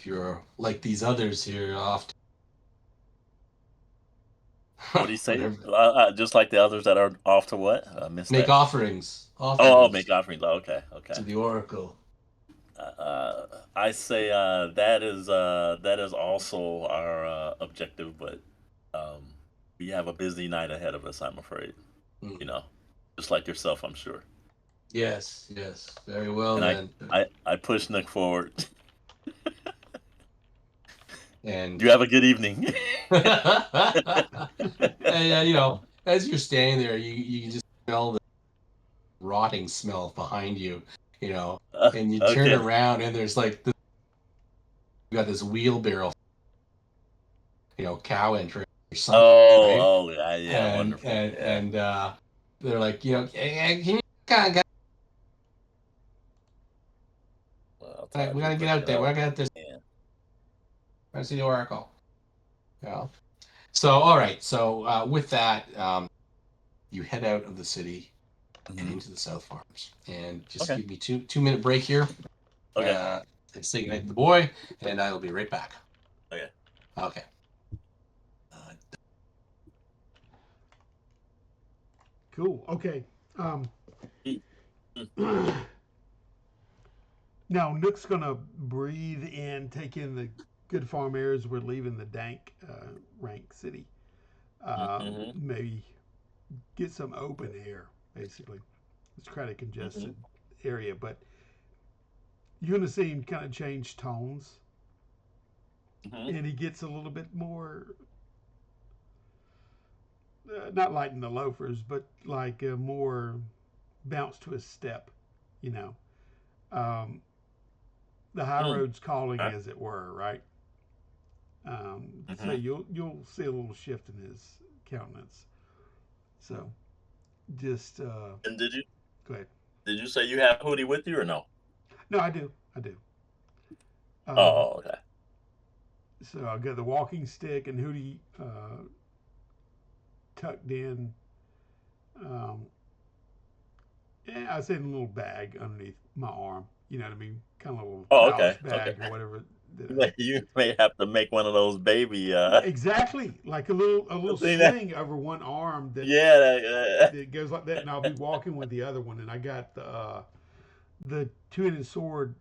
you're like these others here, off What do you say? whatever, Just like the others that are off to what? I missed make that. Oh, make offerings offerings. Oh, okay, okay. to the oracle. I say that is also our objective, but um, we have a busy night ahead of us. I'm afraid, you Hmm. know, just like yourself, I'm sure. Yes, yes, very well And then. I push Nick forward. And You have a good evening. and as you're standing there, you can just smell the rotting smell behind you, you know, and you turn Okay. around and there's like you got this wheelbarrow, cow entrance or something, Oh, right? oh, yeah, yeah, And wonderful. and Yeah. and they're like, can you kind of Well, we Todd, you're gotta get out breaking there. We up. gotta get out there. Yeah. I see the oracle. Yeah. So all right. So with that, you head out of the city and into the South Farms. And just Okay. give me 2 minute break here. Okay. And say goodnight to the boy, and I will be right back. Okay. Okay. Cool. Okay. Mm. Now Nook's gonna breathe in, take in the good farm airs. We're leaving the dank rank city. Mm-hmm. Maybe get some open air. Basically, it's quite a congested Mm-hmm. area, but you're gonna see him kind of change tones, Mm-hmm. and he gets a little bit more. Not light in the loafers, but like more bounce to his step, you know. Um, the high Mm. road's calling, Okay. as it were, right? So Mm-hmm. you'll see a little shift in his countenance. So just And go ahead. did you say you have Hootie with you or no? No, I do. Um, Oh, okay. so I got the walking stick and Hootie tucked in. Um, I said in a little bag underneath my arm. You know what I mean? Kind of a little Oh, okay. childish Okay. bag or whatever. That You may have to make one of those baby exactly like a little thing that, sling over one arm yeah, that goes like that, and I'll be walking with the other one, and I got the two-handed sword.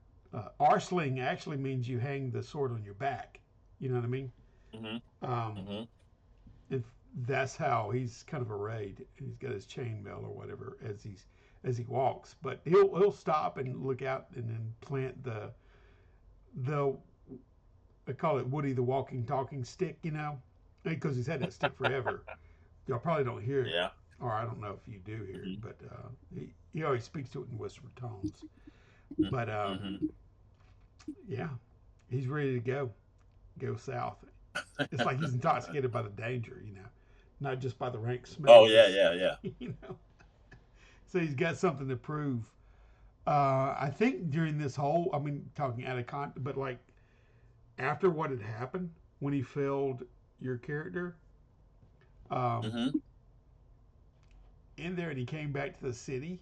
R sling actually means you hang the sword on your back. You know what I mean? mm-hmm. Um, Mm-hmm. and that's how he's kind of arrayed. He's got his chainmail or whatever as he walks, but he'll stop and look out and then plant the I call it Woody the walking talking stick. You know, because he's had that stick forever. Y'all probably don't hear it, Yeah. or I don't know if you do hear it, Mm-hmm. but he always speaks to it in whispered tones. But Mm-hmm. yeah, he's ready to go south. It's like he's intoxicated by the danger, you know, not just by the rank smell Oh, of yeah, his, yeah, yeah. you know. So he's got something to prove. I think during this whole, I mean, talking out of context, but like after what had happened when he failed your character, um, Mm-hmm. in there and he came back to the city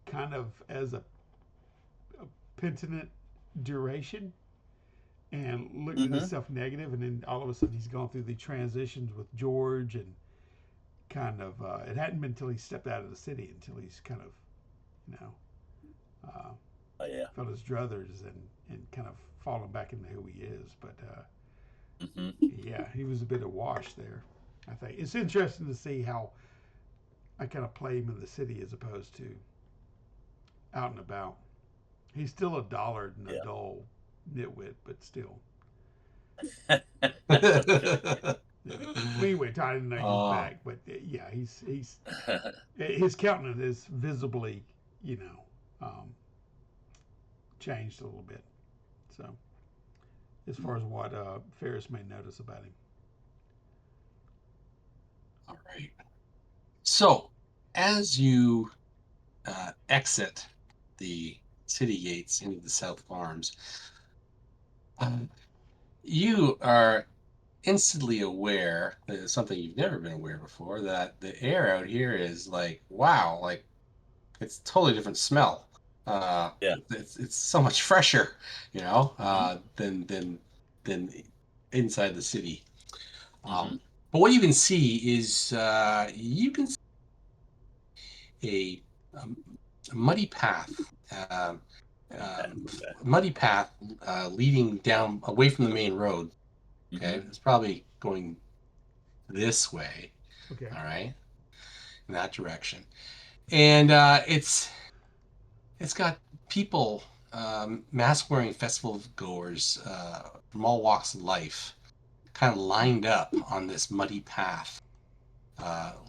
kind of as a penitent duration and looked at Mm-hmm. himself negative, and then all of a sudden he's gone through the transitions with George and kind of it hadn't been until he stepped out of the city until he's kind of you know uh, Oh, yeah. felt his druthers and kind of fallen back into who he is. But Mm-hmm. yeah, he was a bit awash there. I think it's interesting to see how I kind of play him in the city as opposed to out and about. He's still a dollard and a Yeah. dull nitwit, but still. Yeah. But anyway, Todd didn't know you was Oh, back, but yeah, he's his countenance is visibly, you know, changed a little bit. So as far as what Ferris may notice about him. all right. So, as you exit the city gates into the South Farms, um, you are instantly aware that it's something you've never been aware before, that the air out here is like, wow, like it's a totally different smell. Yeah. It's so much fresher, Mm-hmm. than inside the city. Mm-hmm. But what you can see is you can see um, a muddy path, um, Okay. muddy path leading down away from the main road. Okay, Mm-hmm. it's probably going this way. Okay. All right, in that direction, and it's got people, mask wearing festival goers from all walks of life, kind of lined up on this muddy path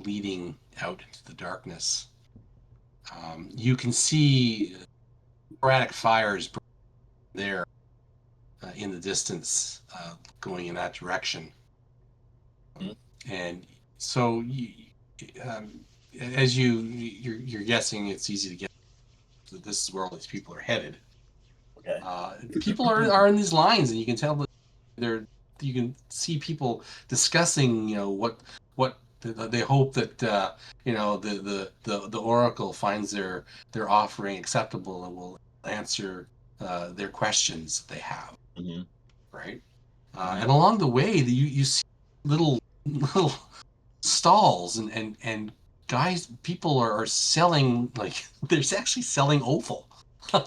leading out into the darkness. You can see sporadic fires there in the distance going in that direction. Mm-hmm. And so, um, as you're guessing, it's easy to guess that this is where all these people are headed. Okay. People are in these lines, and you can tell that they're. You can see people discussing, what They hope that the oracle finds their offering acceptable and will answer their questions that they have, Mm-hmm. right? Mm-hmm. And along the way, you see little stalls and guys, people are selling, like they're actually selling offal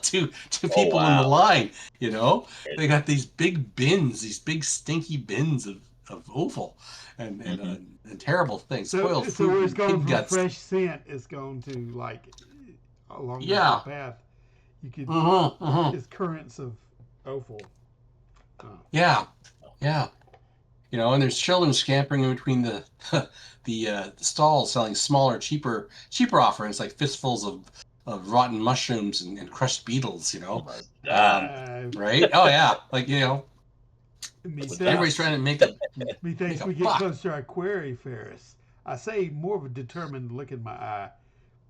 to Oh people in the wow. line. You know, they Crazy. got these big bins, these big stinky bins of offal Mm-hmm. and terrible things, So spoiled so fruit where it's and going pig from guts. fresh scent, it's going to like along this little Yeah. path. You could Mm-hmm. It's currents of offal. Oh. Yeah. Yeah. And there's children scampering in between the stalls selling smaller, cheaper offerings like fistfuls of rotten mushrooms and crushed beetles. Oh my God. Um, Uh, right? Oh yeah, like With that. everybody's methinks trying to make methinks a we get buck. close to our quarry, Ferris. I say more of a determined look in my eye,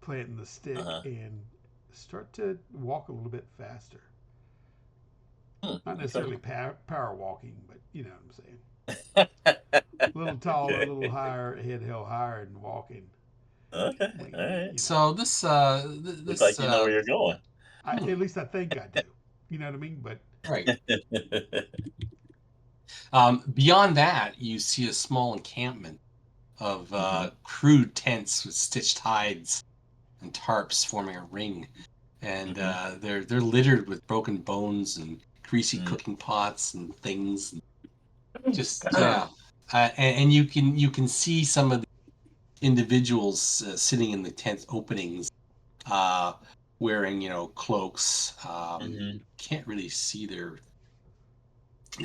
planting the stick, Uh-huh. and start to walk a little bit faster. Not Okay. necessarily power walking, but you know what I'm saying. A little taller, a Okay. little higher, head held higher, and walking. Okay. We, All right. you know, So Look this like you know where you're going. at least I think I do. You know what I mean? But right. Beyond that, you see a small encampment of Mm-hmm. crude tents with stitched hides and tarps forming a ring, and Mm-hmm. they're littered with broken bones and greasy Mm-hmm. cooking pots and things. Just yeah, and you can see some of the individuals sitting in the tent openings, uh, wearing cloaks. Mm-hmm. Can't really see their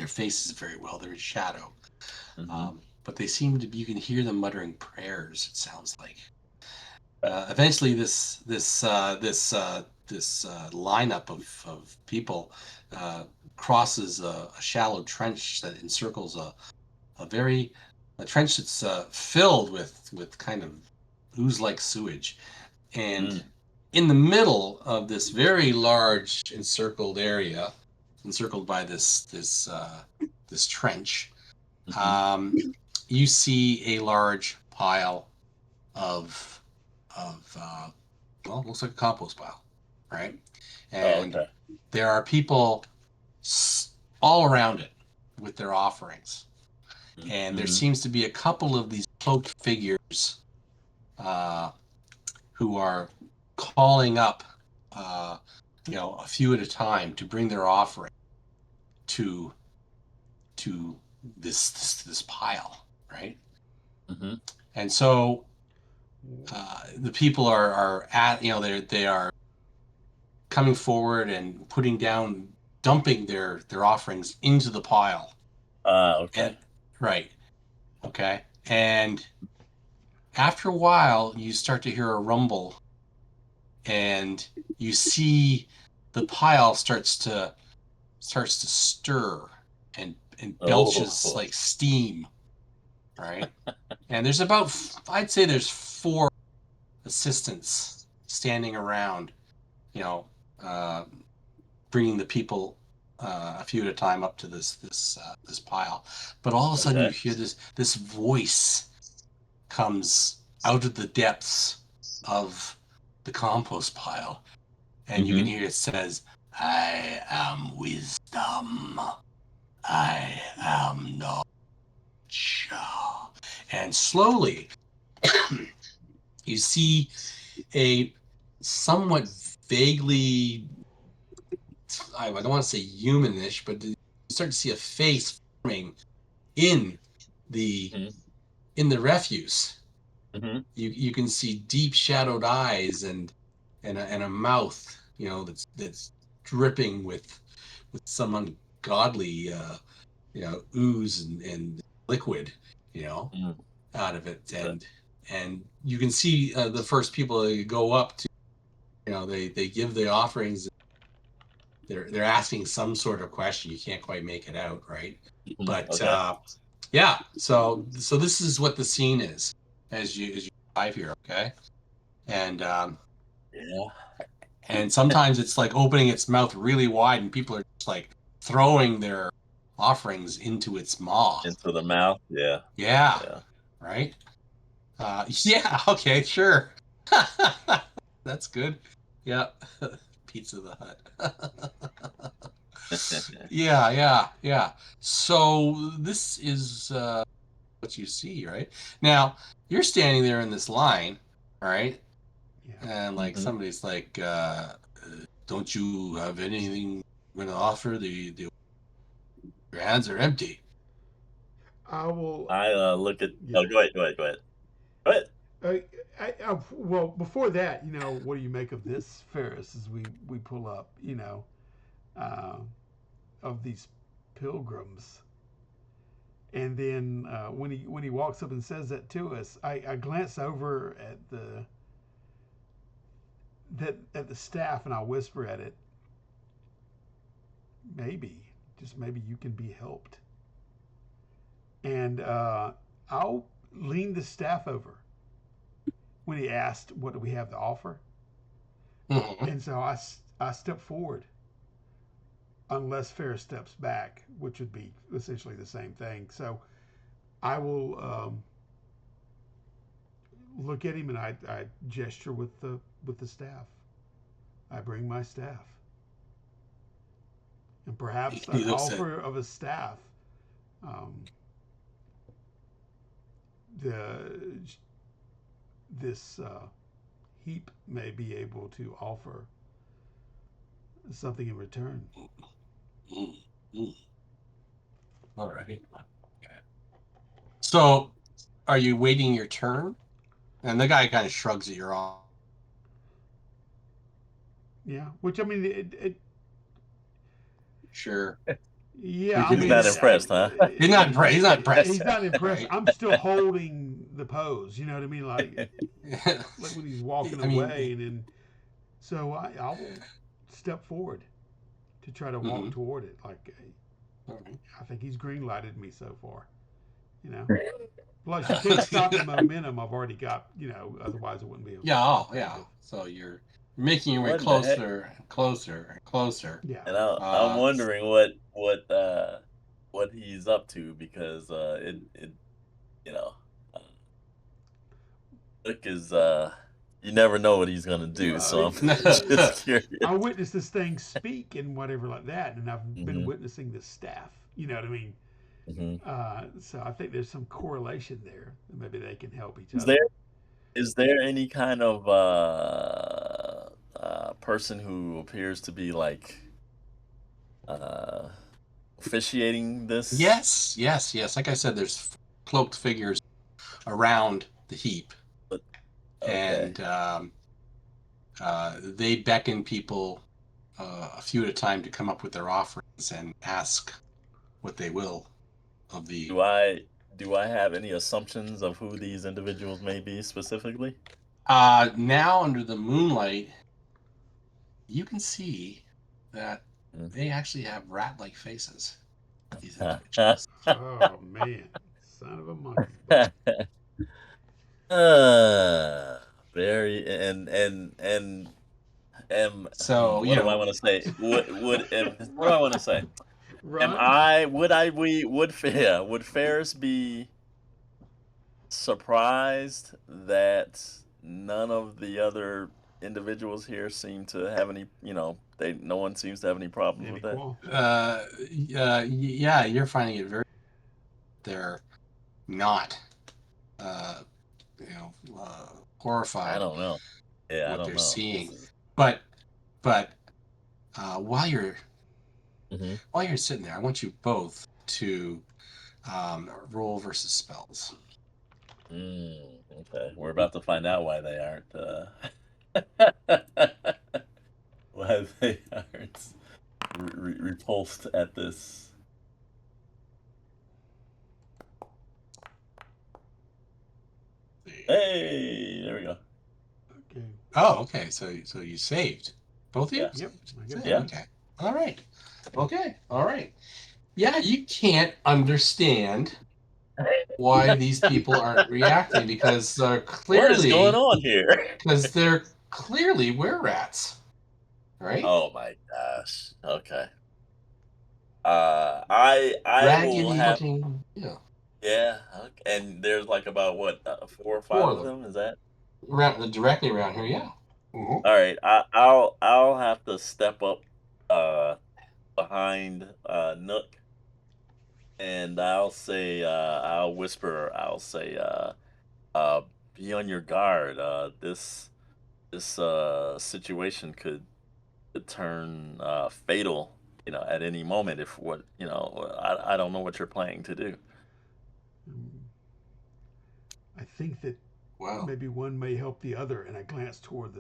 faces very well. They're in shadow, Mm-hmm. but they seem to be. You can hear them muttering prayers. It sounds like. Eventually, this lineup of people uh, crosses a shallow trench that encircles a very a trench that's filled with kind of ooze-like sewage, and Mm-hmm. in the middle of this very large encircled area, encircled by this trench, Mm-hmm. um, you see a large pile of well, it looks like a compost pile, right? Oh, And okay. there are people all around it with their offerings, and there Mm-hmm. seems to be a couple of these cloaked figures uh, who are calling up, uh, a few at a time to bring their offering to this pile, right? Mm-hmm. And so the people are at they are coming forward and putting down, dumping their offerings into the pile, and Okay. right, okay, and after a while you start to hear a rumble, and you see the pile starts to stir and belches Oh. like steam, right? And there's about, I'd say there's four assistants standing around, you know, uh, bringing the people a few at a time up to this pile. But all of a sudden, you Okay. hear this voice comes out of the depths of the compost pile, and you can Mm-hmm. hear it says, "I am wisdom. I am knowledge." And slowly, you see a somewhat vaguely, I don't want to say humanish, but you start to see a face forming in the Mm-hmm. in the refuse. Mm-hmm. You can see deep shadowed eyes and a mouth, that's dripping with some ungodly ooze and liquid, you know, Mm-hmm. out of it, Okay. and you can see the first people that go up to, they give the offerings. They're asking some sort of question. You can't quite make it out, right? Mm-hmm. But Okay. yeah, so this is what the scene is as you arrive here, okay? And Yeah. and sometimes it's like opening its mouth really wide, and people are just like throwing their offerings into its maw. Into the mouth. Yeah. Yeah, Yeah. right. Yeah, okay, sure. That's good. Yeah. Pizza the Hut. Yeah. So this is what you see, right? Now, you're standing there in this line, right? Yeah. And like Mhm. somebody's like, don't you have anything going to offer? Your hands are empty. I will. I look at. Yeah. Oh, go ahead. Go ahead. Well, before that, what do you make of this, Ferris? As we pull up, uh, of these pilgrims, and then when he walks up and says that to us, I glance over at the staff and I whisper at it, maybe, just maybe you can be helped. And I'll lean the staff over when he asked, "What do we have to offer?" Mhm. And so I step forward, unless Ferris steps back, which would be essentially the same thing. So I will look at him and I gesture with the staff. I bring my staff, and perhaps He an looks at. offer of a staff. Um, the this heap may be able to offer something in return. Mm, mm. All right. Okay. So, are you waiting your turn? And the guy kind of shrugs at your arm. Yeah, which I mean, Sure. yeah, We I He's can mean, not ex- impressed, huh? he's not impressed, he's not impressed. right? I'm still holding the pose. You know what I mean? Like when he's walking I mean, away, and then so I will step forward to try to walk mhm. toward it. Like All right. I think he's green lighted me so far. You know. Plus, you can't stop the momentum I've already got. Otherwise it wouldn't be Yeah, oh, yeah. effective. So you're making your way What in the heck? closer and closer and closer. Yeah. And I'm Uh, wondering what he's up to because it you know uh, Look is you never know what he's gonna do, Well, so I'm just curious. I witnessed this thing speak and whatever like that, and I've been hmm witnessing this staff. You know what I mean? hmm So I think there's some correlation there. Maybe they can help each Is other. there any kind of person who appears to be like uh officiating this? yes. Like I said, there's cloaked figures around the heap, But okay. and they beckon people a few at a time to come up with their offerings and ask what they will of the. Do I have any assumptions of who these individuals may be specifically? Now, under the moonlight, you can see that Mm. they actually have rat-like faces. These individuals. Oh man, son of a monkey. But Uh, very and So what do I want to say? What do I want to say? run. Would Ferris be surprised that none of the other individuals here seem to have any, no one seems to have any problems Any with that? qual? yeah, you're finding it very. They're not, uh, you know, I horrified don't know. Yeah, I what don't they're know. seeing. But while you're Mhm. sitting there, I want you both to roll versus spells. Okay, we're about to find out why they aren't. Why they aren't repulsed at this. Hey, there we go. Okay. Oh, okay. So you saved, both of you. Yeah. Yep. I guess. Yeah. Okay. All right. Okay. All right. Yeah, you can't understand why these people aren't reacting because What is going clearly on here? because they're clearly were-rats, right? Oh my gosh. Okay. I will Raggedy have looking. Yeah. Yeah. Okay. And there's like about what 4 or 5 4 of of them. them. Is that? Directly around here, yeah. Mhm. All right. I'll have to step up uh behind Nook, and I'll whisper. I'll say uh be on your guard. This situation could turn fatal. At any moment. If what I don't know what you're planning to do. Um, I think that Wow. maybe one may help the other. And I glance toward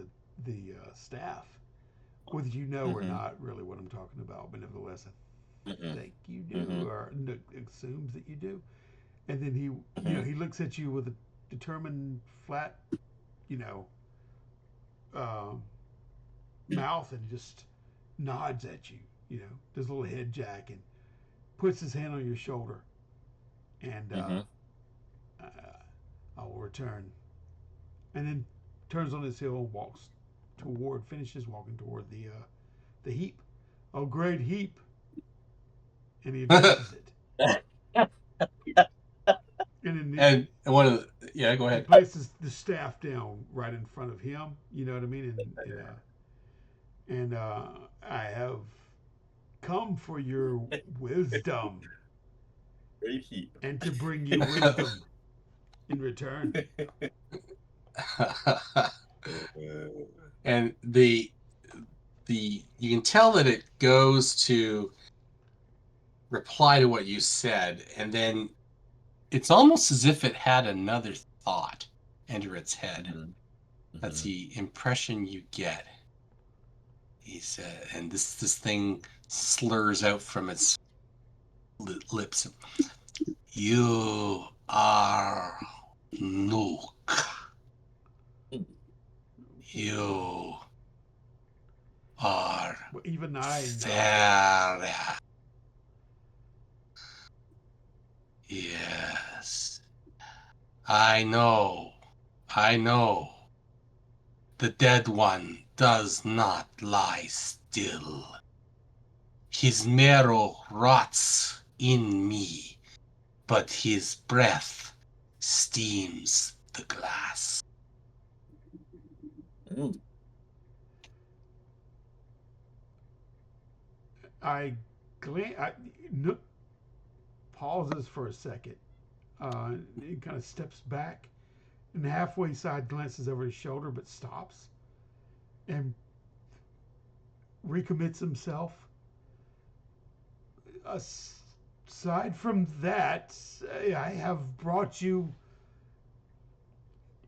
the staff. Whether you know or Mm-hmm. not really what I'm talking about, but nevertheless, I Mm-hmm. think you Mm-hmm. do, or Nook assumes that you do. And then Mm-hmm. he looks at you with a determined, flat, you know, um, mouth and just nods at you, does a little head jack and puts his hand on your shoulder. And Mm-hmm. uh, I will return. And then turns on his heel and finishes walking toward the heap. Oh, great heap. And he addresses it. And then And one of the, yeah, go he ahead. places the staff down right in front of him. You know what I mean? And I have come for your wisdom Great heap. and to bring you wisdom in return. And the you can tell that it goes to reply to what you said, and then it's almost as if it had another thought enter its head. Mm-hmm. That's Mm-hmm. the impression you get. He said, and this thing slurs out from its lips. You are Nuke. You are Well, even I know. fair. Yes. I know. I know. The dead one does not lie still. His marrow rots in me, but his breath steams the glass. Mm. I glance. Nook pauses for a second. He kind of steps back and halfway side glances over his shoulder, but stops and recommits himself. Aside from that, I have brought you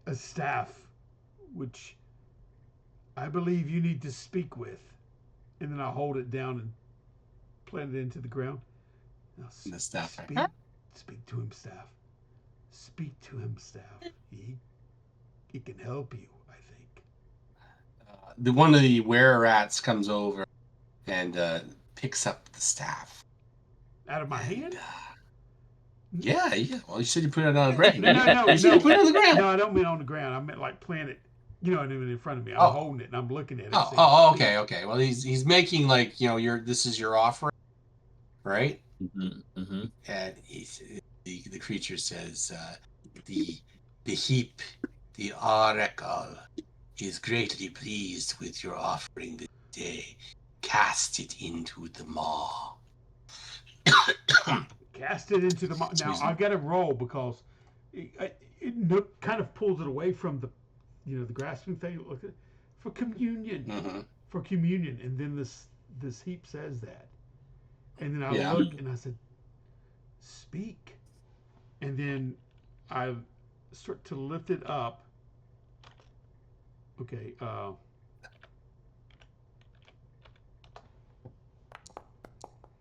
a staff, which I believe you need to speak with. And then I hold it down and plant it into the ground. Now The staff. speak to him, staff. Speak to him, staff. He can help you, I think. The one of the were rats comes over and picks up the staff. Out of my And hand? yeah, yeah. Well, you said you put it on the ground. No, no, no, You said you put it on the ground. no. I don't mean on the ground. I meant like plant it. In front of me. I'm Oh, holding it and I'm looking at it, oh, saying, oh, "Speak." okay, okay. Well, he's making like your this is your offering, right? Mm-hmm. Mm-hmm. And the creature says the the heap, the oracle is greatly pleased with your offering this day. Cast it into the maw. Cast it into the. So Now he's I got to roll because it kind of pulls it away from the grasping thing. Look for communion, mm-hmm. for communion, and then this heap says that, and then I Yeah. look and I said, "Speak," and then I start to lift it up. Okay. Oh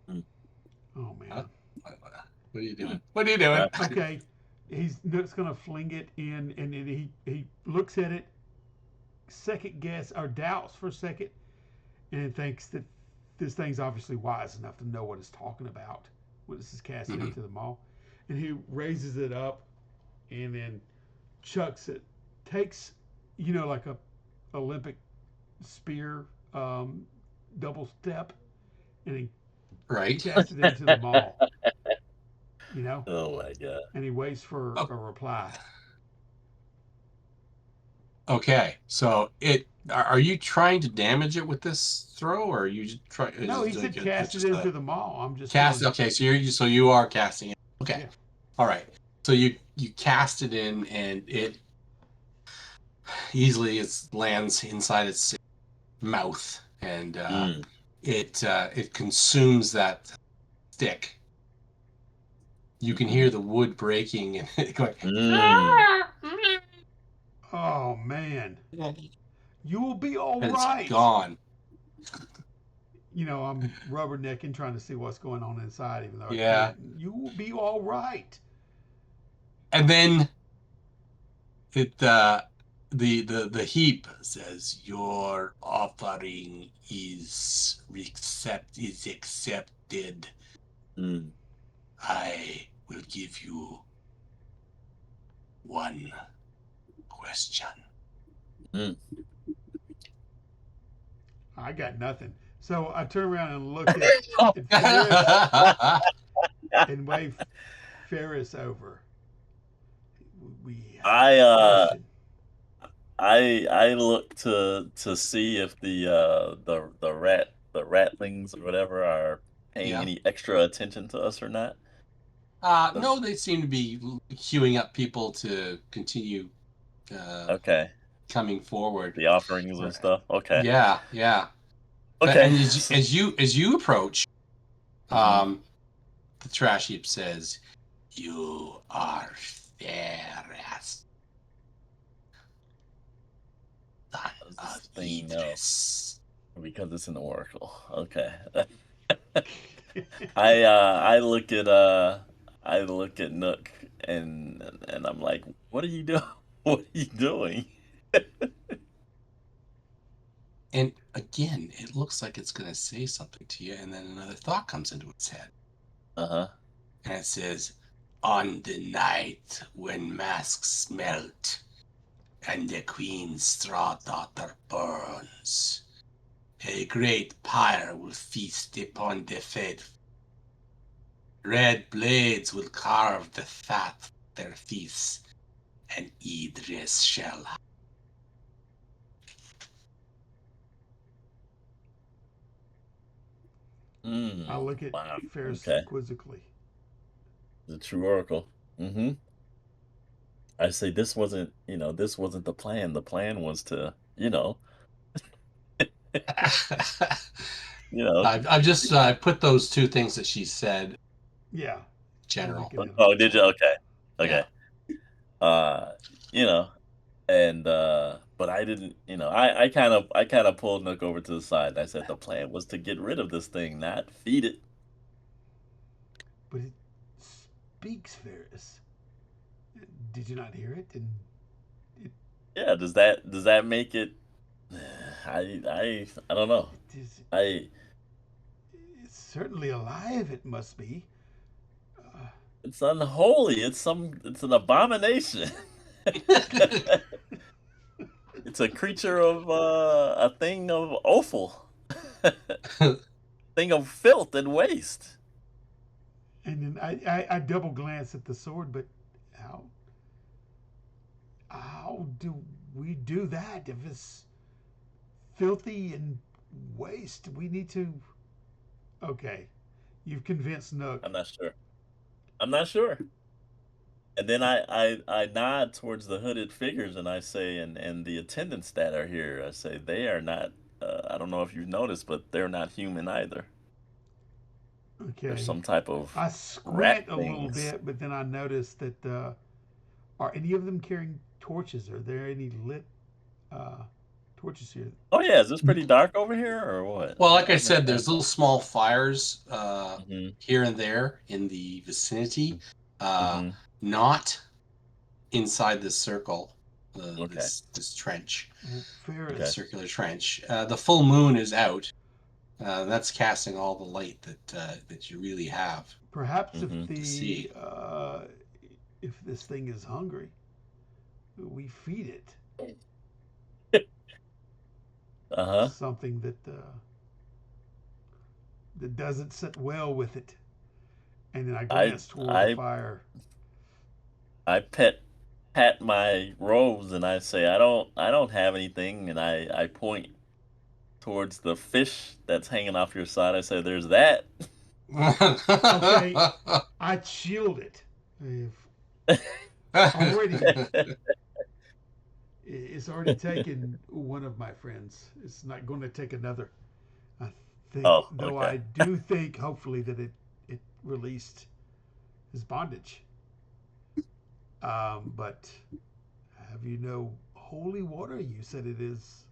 Huh? man. What are you doing? What are you doing? Okay. He's Nook's gonna fling it in, and then he looks at it, second guess or doubts for a second, and thinks that this thing's obviously wise enough to know what it's talking about. What this is casting Mm-hmm. into the maw, and he raises it up, and then chucks it, takes like a Olympic spear, double step, and he Right. casts it into the maw. You know, Oh my god. and he waits for Oh, a reply. okay, so are you trying to damage it with this throw, or are you just try? No, Is he it like said cast it just a into the maw. I'm just cast? going. Okay, so you are casting it. Okay, Yeah. all right. So you cast it in, and it easily lands inside its mouth, and Mm. it consumes that stick. You can Mm-hmm. hear the wood breaking and it going. Mm. Oh man, you will be all And it's right. gone. I'm rubbernecking trying to see what's going on inside, even though I Yeah. can't. You will be all right. And then it the heap says your offering is accepted. Mm. I will give you one question. Mm. I got nothing. So I turn around and look at Ferris and wave Ferris over. We have I a question. I look to see if the ratlings or whatever are paying Yeah. any extra attention to us or not. No, they seem to be queuing up people to continue uh, Okay, coming forward. the offerings and stuff. Okay, Yeah, yeah. okay. And as you approach, Hmm. um, the trash heap says, "You are fairest son What does of this thing know? Idris." Because it's an oracle. Okay. I look at Nook and I'm like, what are you doing? What are you doing? And again, it looks like it's going to say something to you, and then another thought comes into its head, Uh-huh. and it says, "On the night when masks melt and the queen's straw daughter burns, a great pyre will feast upon the faithful. Red blades will carve the fat from their feasts, and Idris shall." I Mm. look at Wow. Ferris Okay. quizzically. The true oracle. Mm-hmm. I say this wasn't the plan. The plan was to, you know. I've just put those two things that she said, Yeah, I'm general. looking at them. Oh, did you? Okay. Yeah. Okay. Uh, you know, and but I didn't, I kind of pulled Nook over to the side. I said the plan was to get rid of this thing, not feed it. But it speaks, Ferris. Did you not hear it? And it, Yeah, does that make it I don't know. it is I it's certainly alive. It must be. Uh, It's unholy. It's an abomination. It's a creature of a thing of offal. Thing of filth and waste. and then I double glance at the sword, but how how do we do that if it's filthy and waste? We need to. Okay, you've convinced Nook. I'm not sure. I'm not sure. And then I nod towards the hooded figures and I say, and the attendants that are here, I say they are not. I don't know if you've noticed, but they're not human either. There's Okay, some type of I rat squint a little things. bit, but then I notice that are any of them carrying torches? Are there any lit uh, torches here? Oh yeah, is this pretty dark over here or what? Well, like I I missed said, that there's little part. small fires Hmm. here and there in the vicinity, uh, Hmm. not inside this circle, Okay. this trench, Well, this Okay. Ferris, circular trench. The full moon is out. That's casting all the light that you really have perhaps Hmm. to see. if this thing is hungry, we feed it Uh-huh. something that doesn't sit well with it, And then I I glance toward the I fire. I pat my robes and I say I don't have anything, and I point towards the fish that's hanging off your side. I say there's that. Okay, I shield it. Already, it's already taken one of my friends. It's not going to take another. I think, Oh, though okay. I do think, hopefully, that it released his bondage. But have you no holy water? You said it is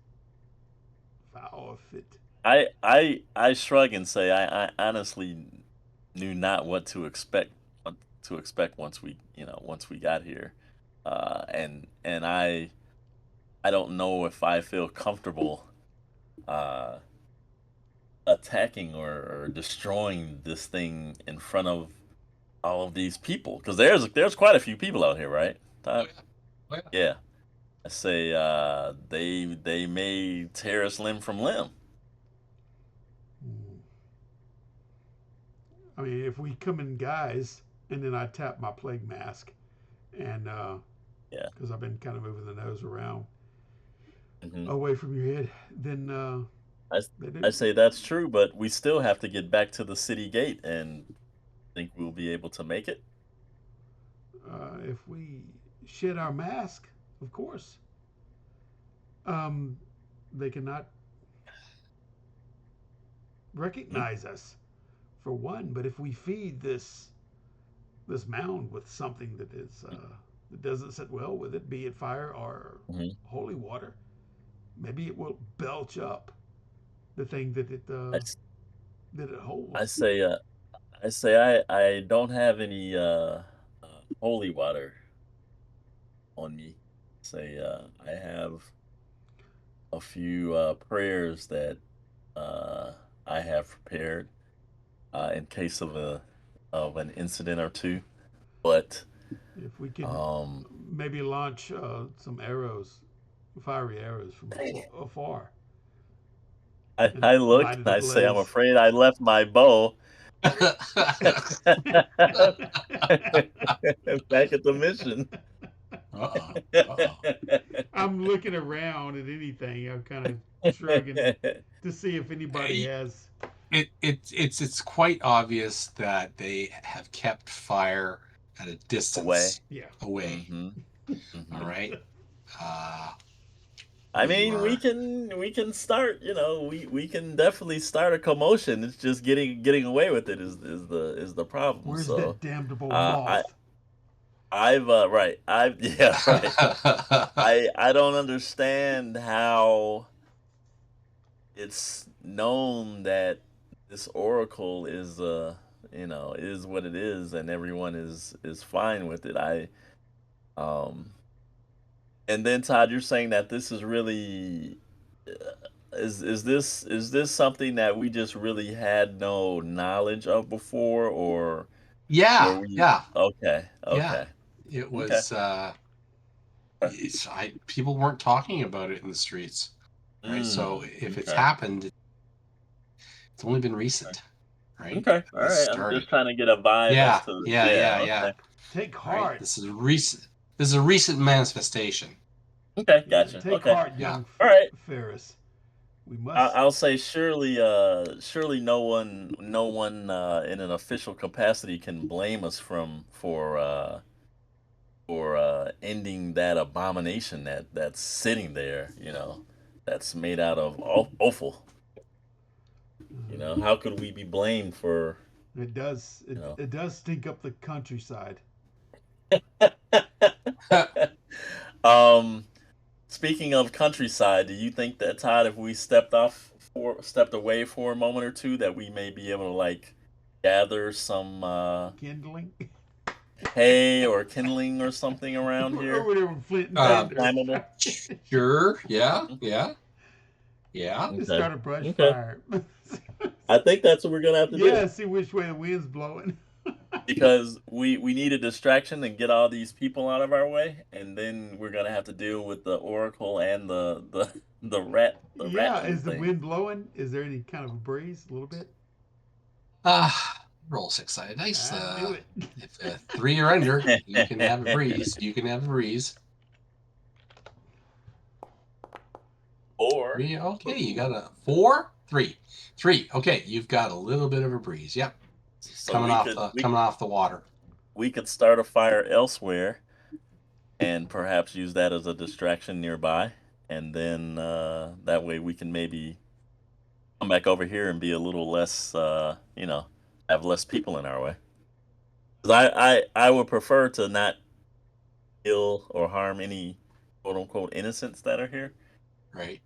foul if it. I shrug and say I honestly knew not what to expect once we got here, and I don't know if I feel comfortable uh, attacking or destroying this thing in front of all of these people, because there's quite a few people out here, right, Oh Todd? yeah. Oh yeah. Yeah. I say they may tear us limb from limb. Hmm, I mean, if we come in guys, and then I tap my plague mask, and Yeah. because I've been kind of moving the nose around hmm away from your head, then I they I do. say that's true, but we still have to get back to the city gate, and think we'll be able to make it. If we shed our mask, of course, um, they cannot hmm recognize us for one. But if we feed this mound with something that doesn't sit well with it, be it fire or hmm holy water, maybe it will belch up the thing I, s- that it I holds. say I say I don't have any holy water on me. Say I have a few prayers that uh, I have prepared in case of an incident or two. But If we can um, maybe launch some arrows, fiery arrows from afar, and I look light it and I say I'm ablaze. afraid I left my bow back at the mission. Uh-oh. Uh-oh. I'm looking around at anything. I'm kind of shrugging to see if anybody Hey, has. it's quite obvious that they have kept fire at a Away. distance Yeah. away. hmm All hmm right. Uh, I you mean, are. we can start. We can definitely start a commotion. It's just getting away with it is the problem. Where's So, that damnable uh, I moth? I've right. I've yeah right. I don't understand how it's known that this oracle is what it is, and everyone is fine with it. I um And then Todd, you're saying that this is really is this something that we just really had no knowledge of before, or Yeah, were we yeah, okay, yeah. okay, It okay. was. People weren't talking about it in the streets, right? So if it's Okay. happened, it's only been recent, right? Okay. All This right. I'm just started. trying to get a vibe as Yeah, to yeah, yeah, yeah, yeah. okay. Take Right. heart. This is recent. This is a recent manifestation. Okay, Yeah, gotcha. take Okay. heart, Yeah. young All right. Ferris. We I, must. I'll say surely no one in an official capacity can blame us for ending that abomination that's sitting there, that's made out of offal. How could we be blamed for, It does. you know? It does stink up the countryside. um, Speaking of countryside, do you think that, Todd, if we stepped away for a moment or two, that we may be able to like gather some Kindling. hay or kindling or something around Or here whatever Flint and that's uh, David are flammable? trying. sure. Yeah. Yeah. Yeah. Just Okay. start a brush Okay. fire. I think that's what we're gonna have to do. Yeah, see which way the wind's blowing. Because we need a distraction and get all these people out of our way, and then we're gonna have to deal with the oracle and the rat Yeah, little is the thing. wind blowing? Is there any kind of a breeze? A little bit? Uh, Roll 6-sided dice. I knew it. If 3 or under, you can have a breeze. You can have a breeze. Or 3. Okay, you got a 4, 3, 3. Okay, you've got a little bit of a breeze. Yep, so coming off the water. we could start a fire elsewhere, and perhaps use that as a distraction nearby, and then that way we can maybe come back over here and be a little less, have less people in our way. 'Cause I would prefer to not kill or harm any quote unquote innocents that are here. Right.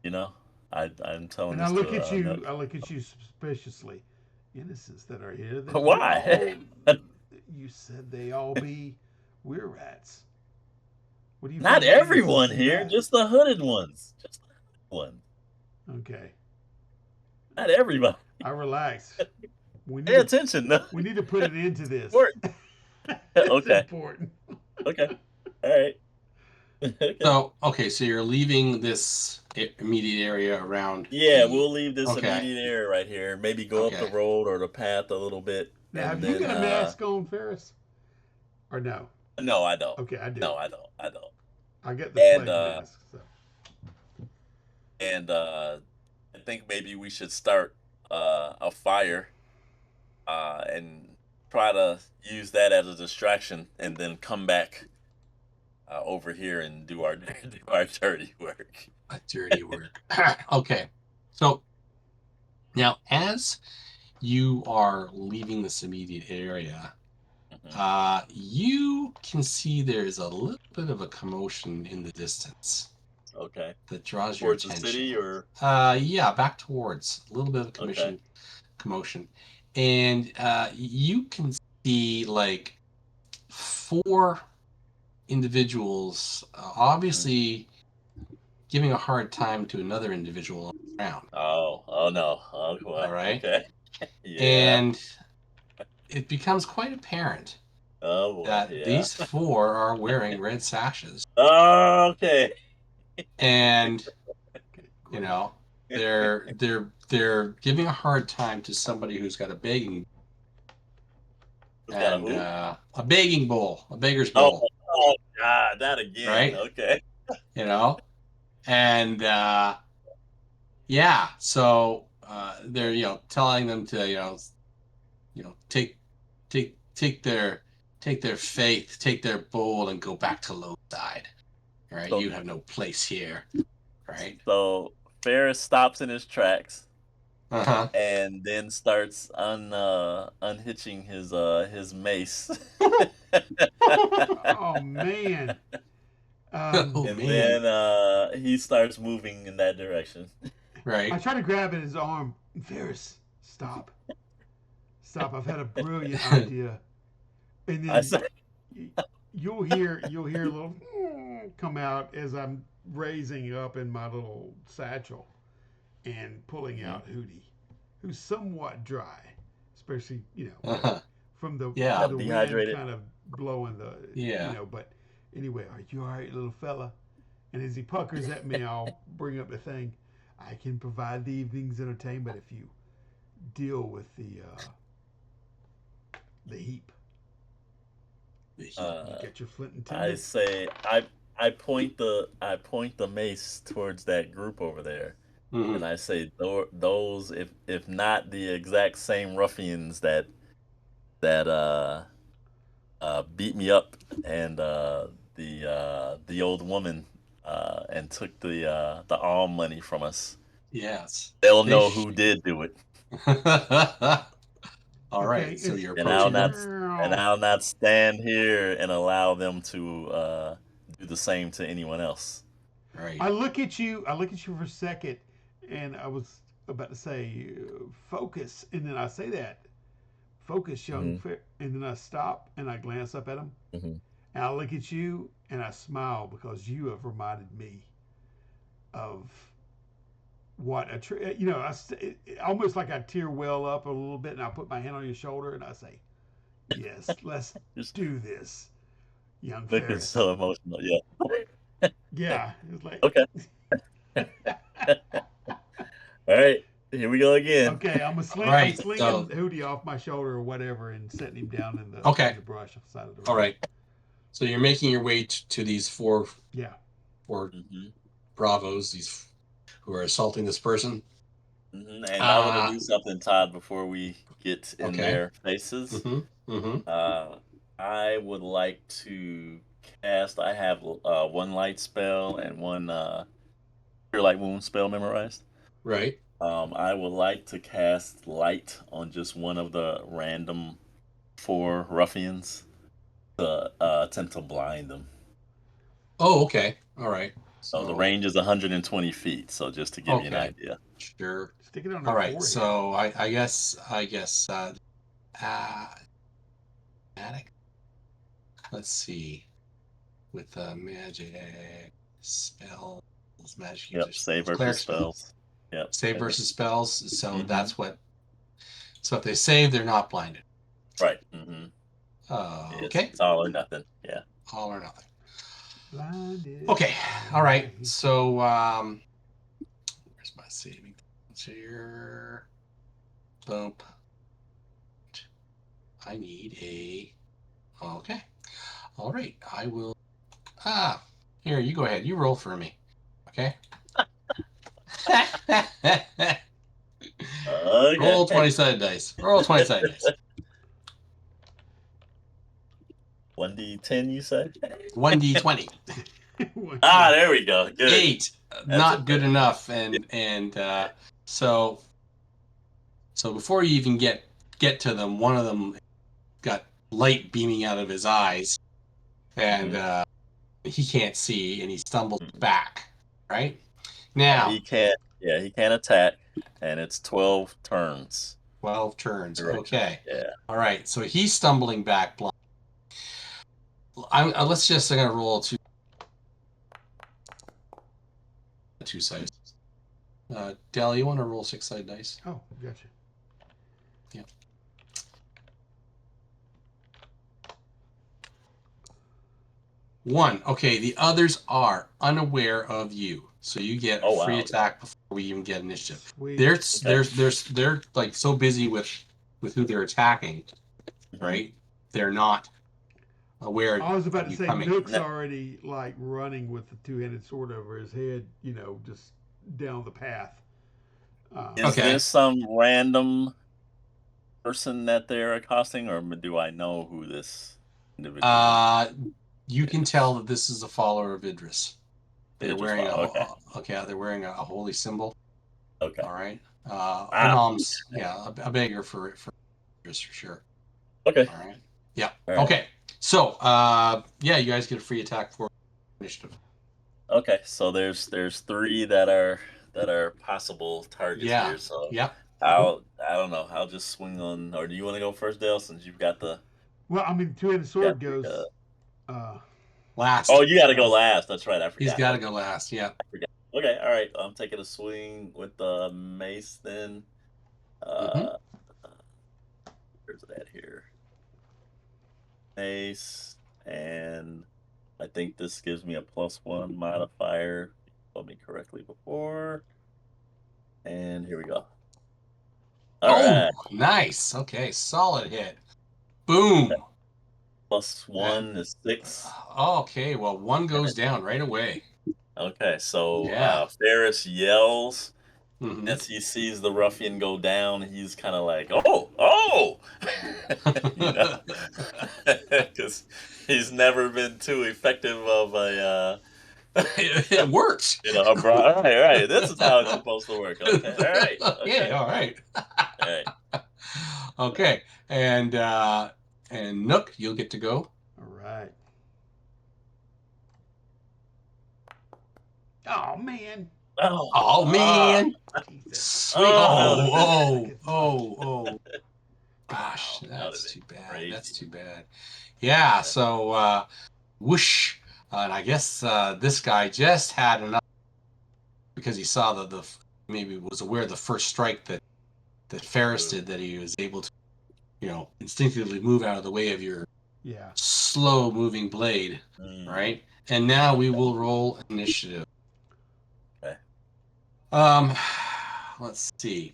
You know, I'm telling And I this look to at you. I look at you suspiciously. Innocents that are here. Why? You said they all be weir rats. What do you Not find the innocents everyone in here, that? just the hooded ones. Just the hooded ones. Okay. Not everybody. I relax. We Pay need to, attention. No. we need to put it into this. Important. It's Okay. important. Okay. All right. Okay. So you're leaving this immediate area around. Yeah, we'll leave this Okay. immediate area right here. Maybe go up the Okay. road or the path a little bit, Now, and have you then got a mask on, Ferris? Or no? no, I don't. Okay, I do. No, I don't. I don't. I get the And plague mask. So. I think maybe we should start a fire and try to use that as a distraction, and then come back over here and do our dirty work. Dirty work. Okay. So now, as you are leaving this immediate area, you can see there's a little bit of a commotion in the distance. Okay. That draws towards your attention. The city, or yeah, back towards a little bit of commotion, and you can see like 4 individuals, obviously giving a hard time to another individual on the ground. Oh no. Oh, all right. Okay. Yeah. And it becomes quite apparent that these 4 are wearing red sashes. Okay. And you know, they're giving a hard time to somebody who's got a begging and a begging bowl, a beggar's bowl. Oh God, that again. Right? Okay. And yeah, so they're telling them to take their faith, take their bowl, and go back to low side. Right? So, you have no place here. Right? So Ferris stops in his tracks. Uh-huh. And then starts unhitching his mace. Oh man. Then he starts moving in that direction. Right. I try to grab at his arm. Ferris, stop. Stop. I've had a brilliant idea. And then you'll hear a little come out as I'm raising up in my little satchel and pulling out Hootie, who's somewhat dry, especially from the dehydrated wind kind of blowing the But anyway, are you all right, little fella? And as he puckers at me, I'll bring up the thing. I can provide the evening's entertainment if you deal with the heap. You get your flint and tinder. I say I point the mace towards that group over there. Mm-hmm. And I say, those, if not the exact same ruffians that beat me up, and the old woman and took the alm money from us. Yes. They'll know who did do it. All right. So you're and I'll not stand here and allow them to do the same to anyone else. Right. I look at you for a second. And I was about to say, focus. And then I say that. Focus, young. And then I stop and I glance up at him. And I look at you and I smile because you have reminded me of what almost like I tear well up a little bit, and I put my hand on your shoulder and I say, yes, let's do this, young Ferris. It's so emotional, yeah. Yeah. It was like, okay. All right. Here we go again. Okay, I'm Right, slinging so Hootie off my shoulder or whatever and setting him down in okay, the brush off the side of the road. all right. So you're making your way to these four Yeah. Mm-hmm. bravos, these who are assaulting this person. Mm-hmm. And I want to do something, Todd, before we get in Okay. their faces. Mm-hmm. I would like to cast. I have one light spell and one cure light wound spell memorized. Right. I would like to cast light on just one of the random four ruffians to attempt to blind them. Oh, okay. All right. So the So range is 120 feet. So just to give you an okay, idea. sure. Stick it on All their right. forehead. So I guess attic. Let's see. With magic spells, magic Yep. users, Save versus cleric spells, spells. Yep. save versus spells. So Mm-hmm. that's what. So if they save, they're not blinded. Right. Mm-hmm. Okay. It's all or nothing. Yeah. All or nothing. Blinded. Okay. All right. So where's my saving things here? Boom. I need a. Okay. All right. I will. Here, you go ahead. You roll for me. Okay. Okay. Roll 20-sided dice. Roll 20-sided dice. 1d10, you said? 1d20. There we go. Good. 8. Not good enough. And so before you even get to them, one of them got light beaming out of his eyes, and he can't see, and he stumbles back. Right now, he can't attack, and it's 12 turns. 12 turns. Direction. Okay. Yeah. All right. So he's stumbling back blind. I'm gonna roll two sides. Dell, you want to roll 6-sided dice? Oh, gotcha. Yeah. One. Okay, the others are unaware of you, so you get a free attack before we even get initiative. Sweet. They're like so busy with who they're attacking, right? They're not aware. I was about to say coming. Nook's already like running with the two-handed sword over his head, just down the path. Is this some random person that they're accosting, or do I know who this individual is? You can tell that this is a follower of Idris. They're wearing they're wearing a holy symbol. Okay. All right. Anam's a beggar for Idris for sure. Okay. All right. Yeah. All right. Okay. So you guys get a free attack for initiative. Okay. So there's 3 that are possible targets here. So I don't know. I'll just swing on. Or do you want to go first, Dale? Since you've got the. Well, I mean, two-handed sword goes last. Oh, you got to go last. That's right. I forgot. He's got to go last. Yeah. I forgot. Okay. All right. I'm taking a swing with the mace then. Where's it at here? Mace, and I think this gives me a +1 modifier. You told me correctly before. And here we go. All right. Nice. Okay, solid hit. Boom. Okay. +1 is 6. Okay, well, 1 goes down right away. Okay, so Ferris yells Mm-hmm. as he sees the ruffian go down. He's kind of like, oh, because he's never been too effective of a. It works. All right. This is how it's supposed to work. Okay. All right. Okay. All right. All right. Okay. And Nook, you'll get to go. All right. Oh man. Oh man. Sweet. Oh. Gosh, that's too bad. Crazy. That's too bad. Yeah. So whoosh. And I guess this guy just had enough because he saw the maybe was aware of the first strike that Ferris did, that he was able to, instinctively move out of the way of your slow moving blade, right? And now we will roll initiative. Okay. Let's see.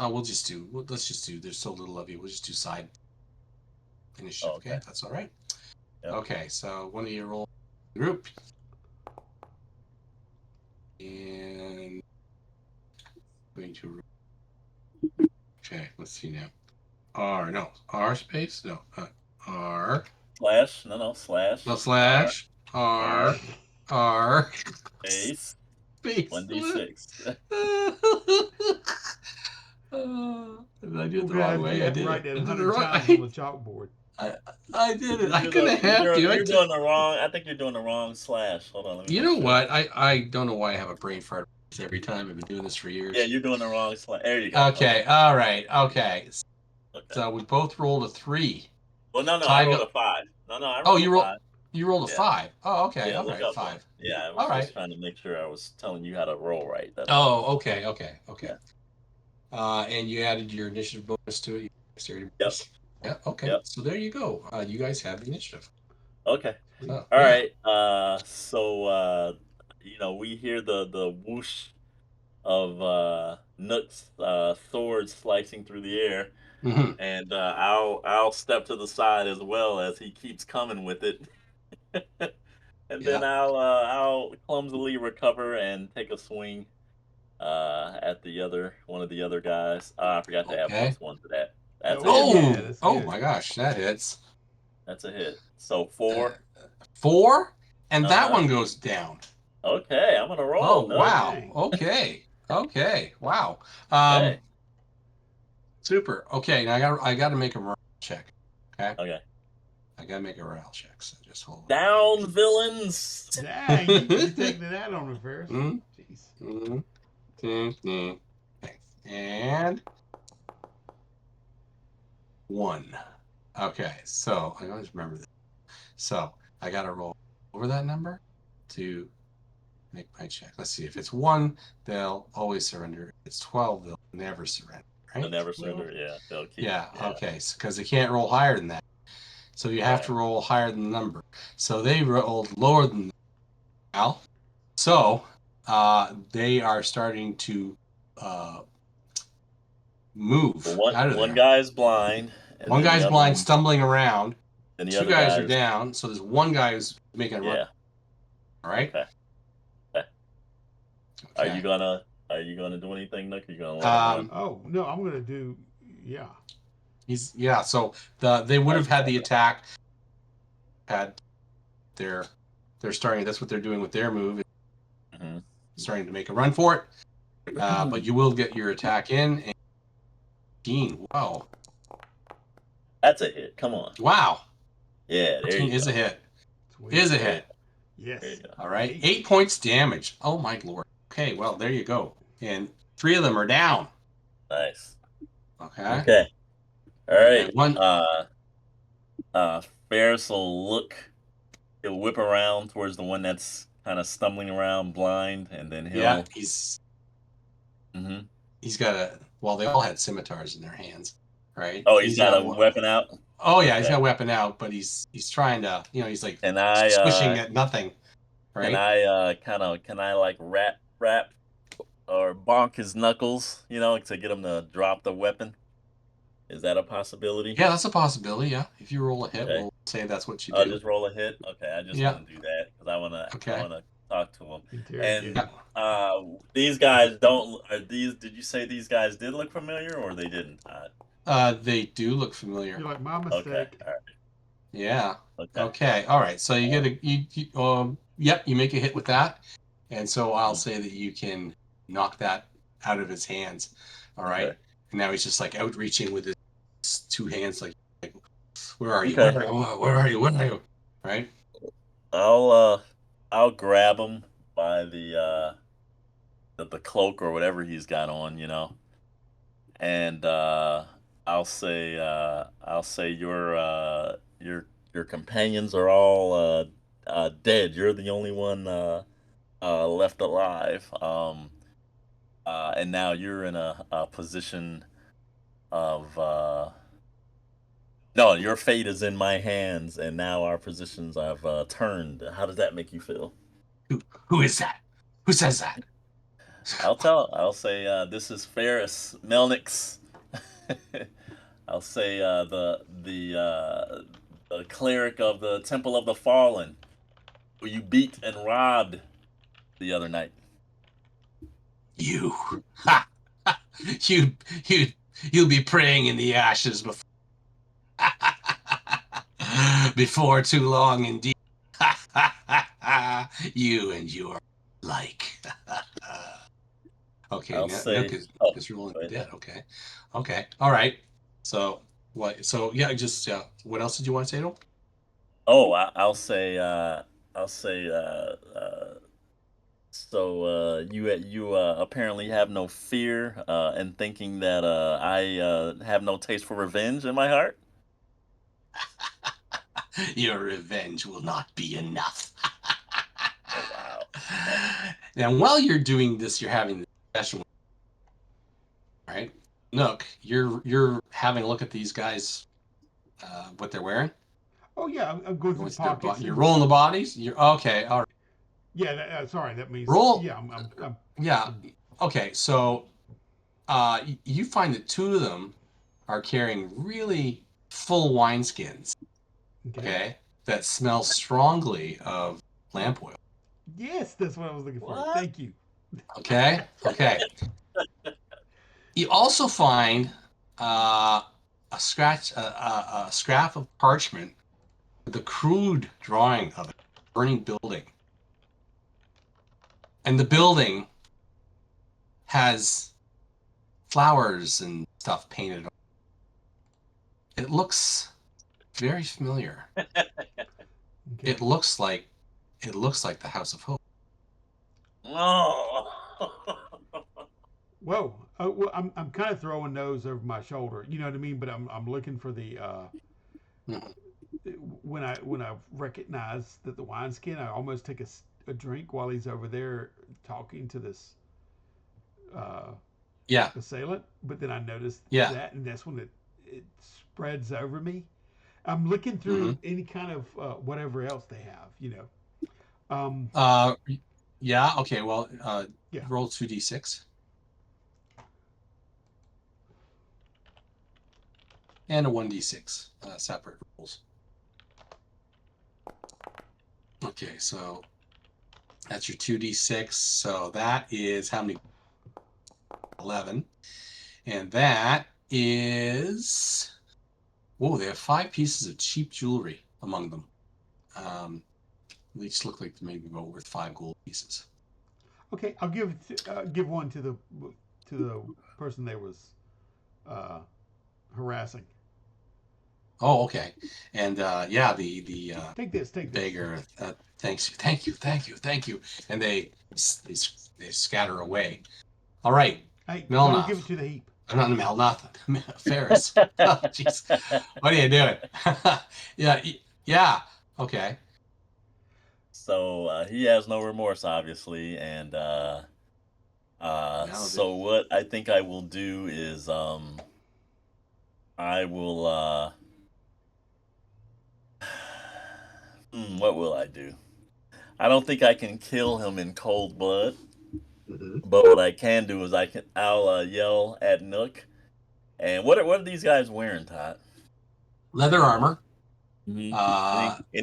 Oh, let's just do. There's so little of you. We'll just do side initiative. Okay. Okay, that's all right. Yep. Okay, so one of you roll group, and going to. Okay, let's see now. R space R Slash. No. Slash. no slash R. R Space. space. 1d6. Did I do it We're the gonna wrong have way? you I have to did write it. that I did it 100 wrong. times on the chalkboard. I did it. I You're couldn't have to. you're doing the wrong. I think you're doing the wrong slash. Hold on, let me You make know sure. what? I don't know why I have a brain fart every time. I've been doing this for Yeah, years. you're doing the wrong slash. There you go. Okay. All right. Okay. Okay. So we both rolled a 3. Well, no, I Ty rolled go. a 5. No, I Oh, rolled a 5. you rolled a Yeah. 5. Oh, okay. Yeah, All look right. up for it. 5. Yeah, I was All just right. trying to make sure I was telling you how to roll right. That's all. Oh, okay. Yeah. And you added your initiative bonus to it. Dexterity Yep. bonus. Yeah. Okay. Yep. So there you go. You guys have the initiative. Okay. So, All yeah. right. We hear the whoosh of Nook's sword slicing through the air, Mm-hmm. and I'll step to the side as well as he keeps coming with it, and then Yeah. I'll clumsily recover and take a swing at one of the other guys. I forgot to add Okay. +1 to that. That's a Oh, hit. yeah, Oh. that's Oh good. my gosh, that hits. That's a hit. So Uh, 4. 4, and that Uh-huh. one goes down. Okay, I'm gonna Oh roll. No. wow. Dang. Okay. Okay. Wow. Okay. Super. Okay. Now I got to make a morale check. Okay. Okay. I got to make a morale check. So just hold on. Down, villains. Dang, you taking it out on him, Ferris. Mm, Jeez. Okay. And 1. Okay. So I always remember this. So I got to roll over that number to make my check. Let's see. If it's 1, they'll always surrender. If it's 12, they'll never surrender. They'll Right? never surrender. Yeah, they'll keep. Yeah. Yeah. Okay. Because they can't roll higher than that. So you have Right. to roll higher than the number. So they rolled lower than now. So they are starting to move Well, out of one there. guy's blind, and One then guy's the other blind, one, stumbling around. and the 2 other guys are guy's. down. So there's 1 guy who's making a run. Yeah. All right. Okay. Are Okay. you gonna do anything, Nick? Are you gonna let him run? Oh, no, I'm going to do, yeah. So they would have had the attack. They're starting. That's what they're doing with their move. Mm-hmm. Starting to make a run for it. But you will get your attack in. And 14. Wow. That's a hit. Come on. Wow. Yeah, there 14 you is go. a hit. Sweet. Is a hit. Yes. There you go. All right. 8 points damage. Oh my lord. Okay. Well, there you go. And 3 of them are down. Nice. Okay. Okay. All right. And one. Ferris will look. He'll whip around towards the one that's kind of stumbling around, blind, and then he'll. Yeah. Mm-hmm. He's got a. Well, they all had scimitars in their hands, right? Oh, he's got a weapon out. Oh yeah, Okay. he's got a weapon out, but he's trying to. He's like Can swishing at nothing. Right? Can I like rap or bonk his knuckles, to get him to drop the weapon? Is that a possibility? Yeah, that's a possibility. Yeah, if you roll a hit, Okay. we'll say that's what you do. I'll just roll a hit. Okay, I just Yeah. want to do that because I want to talk to him. Interrogate. And these guys don't. Are these? Did you say these guys did look familiar or they didn't? They do look familiar. You're like, my mistake. Okay. All right. Yeah. Okay. Okay. All right. So you get you make a hit with that, and so I'll say that you can knock that out of his hands. All right. Okay. And now he's just like outreaching with his 2 hands, like where are you? Okay. Where are you? Where are you? Right. I'll grab him by the cloak or whatever he's got on, and I'll say your companions are all dead. You're the only one left alive. And now you're in a position of no, your fate is in my hands, and now our positions have turned. How does that make you feel? Who is that? Who says that? I'll say this is Ferris Melnick's. I'll say the cleric of the Temple of the Fallen, who you beat and robbed the other night. You, ha, ha, you, you, you'll be praying in the ashes before too long, indeed. You and your like. Okay, I'll Nook say. Oh, is rolling go ahead. dead. Okay, all right. So what? So yeah, just what else did you want to say to him? Oh, I'll say. I'll say. So you apparently have no fear and thinking that I have no taste for revenge in my heart. Your revenge will not be enough. Oh wow. Now, while you're doing this, you're having the discussion, right? Nook, you're having a look at these guys, what they're wearing. Oh yeah, I'm going through pockets You're and rolling the bodies. You're okay. All right. yeah. Sorry, that means Roll. yeah. Yeah. Okay. So, you find that two of them are carrying really full wineskins. Okay. Okay, that smell strongly of lamp oil. Yes, that's what I was looking for. What? Thank you. Okay. You also find a scrap of parchment with a crude drawing of a burning building, and the building has flowers and stuff painted on it. It looks very familiar. Okay. It looks like the House of Hope. Oh. Whoa. Well, I'm kind of throwing those over my shoulder. You know what I mean? But I'm looking for the Mhm. when I recognize that the wineskin, I almost take a drink while he's over there talking to this uh, Yeah, assailant. But then I notice yeah. that, and that's when it spreads over me. I'm looking Hmm. through any kind of whatever else they have. You know. Um, Uh, yeah. Okay. Well, yeah. roll 2d6 and a 1d6, separate rolls. Okay, so that's your 2d6. So that is how many? 11. And that is. Whoa, they have 5 pieces of cheap jewelry among them. Um, they each look like maybe about worth 5 gold pieces. Okay. I'll give one to the person they was uh, harassing. Oh, okay. And yeah, the Take this. Take this. beggar thanks you, thank you, and they they scatter away. All right, Hey, don't give it Melnoth. to the heap. I'm not Melnoth. Ferris. Oh, jeez. What are you doing? Yeah, yeah. Okay. So he has no remorse, obviously, and Now that so what I think I will do is I will what will I do? I don't think I can kill him in cold blood, Mhm. but what I can do is I'll yell at Nook. And what are these guys wearing, Todd? Leather armor, Any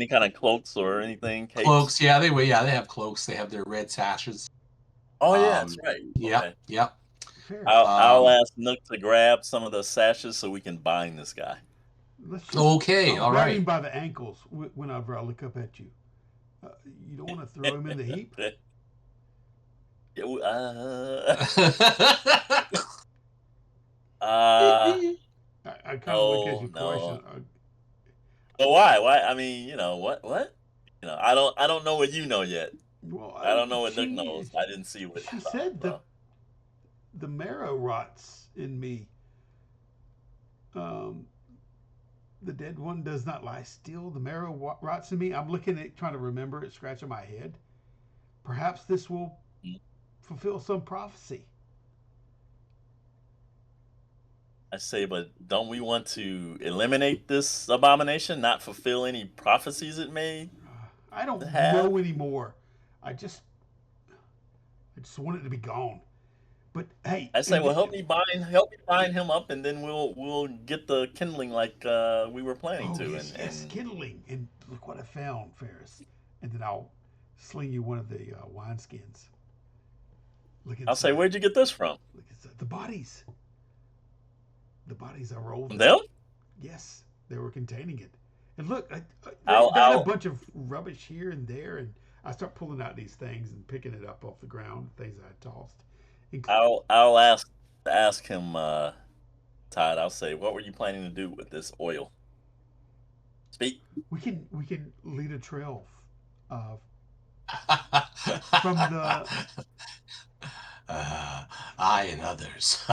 kind of cloaks or anything, capes? cloaks. Yeah, they have cloaks. They have their red sashes. Oh yeah, that's right. Yep, Okay. yep. Ferris. I'll Um, ask Nook to grab some of the sashes so we can bind this guy. Let's just. okay, I'll all grab him right. by the ankles whenever I look up at you. Uh, you don't want to throw him in the heap. Yeah, uh, I kind of look at no, you question. no. But why? Why? I mean, what? I don't know what you know yet. Well, I don't know what Nook knows. I didn't see what she he saw. said So. the marrow rots in me. Um, the dead one does not lie still. The marrow rots in me. I'm looking at trying to remember it, scratching my head. Perhaps this will fulfill some prophecy. I say, but don't we want to eliminate this abomination, not fulfill any prophecies it may I don't have? know anymore. I just want it to be gone. But hey, I say, well, help me bind him up, and then we'll get the kindling like we were planning oh to, yes, and kindling, and look what I found, Ferris. And then I'll sling you one of the wineskins. Look I'll say, inside. where'd you get this from? Look inside. The bodies. The bodies I rolled From them. them? Yes, they were containing it. And look, I'll they had a I'll bunch of rubbish here and there, and I start pulling out these things and picking it up off the ground, things I had tossed. I'll ask him, Todd. I'll say, what were you planning to do with this oil? Speak. We can lead a trail uh, from the I and others.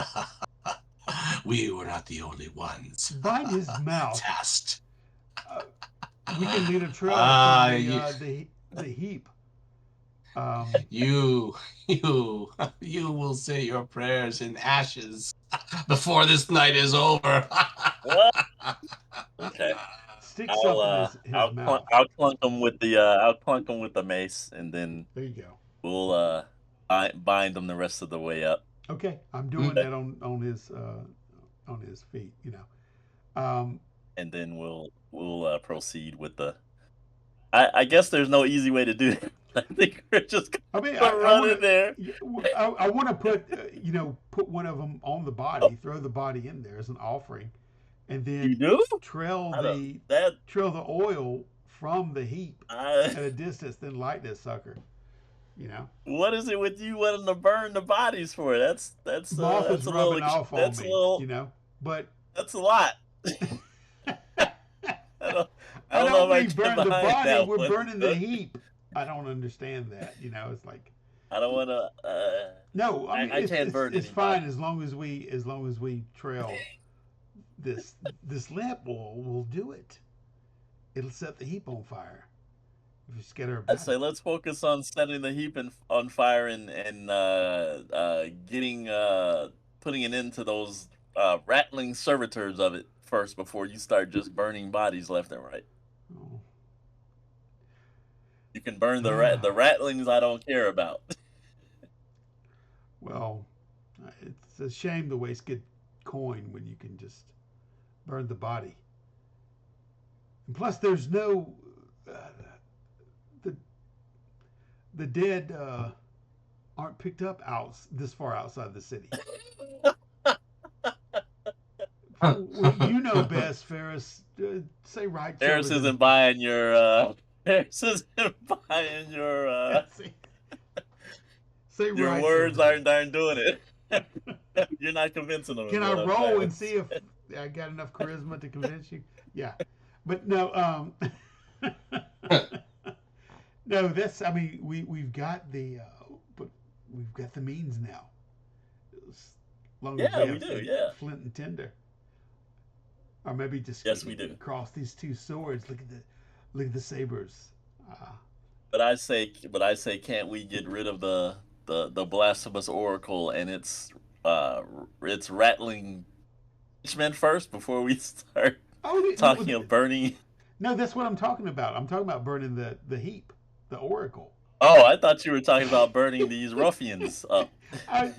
We were not the only ones bind his mouth. tasked. Uh, we can lead a trail from Ah, the heap. Um, you, you will say your prayers in ashes before this night is over. What? Okay. Stick something in his mouth. I'll clunk him with the mace, and then There you go. we'll bind him the rest of the way up, Okay, I'm doing Mm. that on his feet. and then we'll proceed with the. I guess there's no easy way to do it. I think we're just I mean, gonna I run want in there. to. I want to put put one of them on the body, throw the body in there as an offering, and You then do? trail I don't, the that trail the oil from the heap at I, a distance, then light this sucker. what is it with you wanting to burn the bodies for? Moth is That's a little rubbing off on me, but that's a lot. I don't I why don't know don't if I we get burn the behind body? that We're one. burning the heap. I don't understand that. It's like I don't want to. no. I mean, I can't burn it's fine anybody. as long as we trail this lamp oil. Will do it. It'll set the heap on fire if you scatter I about say it. let's focus on setting the heap on fire and getting putting an end to those rattling servitors of it first before you start just burning bodies left and right. Oh. You can burn the rattlings I don't care about. Well, it's a shame to waste good coin when you can just burn the body. And plus, there's no uh, the the dead aren't picked up out this far outside the city. Well, you know best, Ferris. Say rights over Harris them. isn't buying your Harris isn't buying say, say your rights over words them. aren't doing it. You're not convincing them. Can Is I what I'm roll trying and to see say. if I got enough charisma to convince you? Yeah, but no. No, that's. I mean, we've got but we've got the means now. As long as we Yeah, we have do. some Yeah. flint and tinder, or maybe just Yes, we do. cross these two swords. Look at the sabers. Uh, But I say, can't we get rid of the blasphemous oracle and uh its rattling henchmen first before we start oh no, talking of burning? no, that's what I'm talking about. I'm talking about burning the heap, the oracle. Oh, I thought you were talking about burning these ruffians up.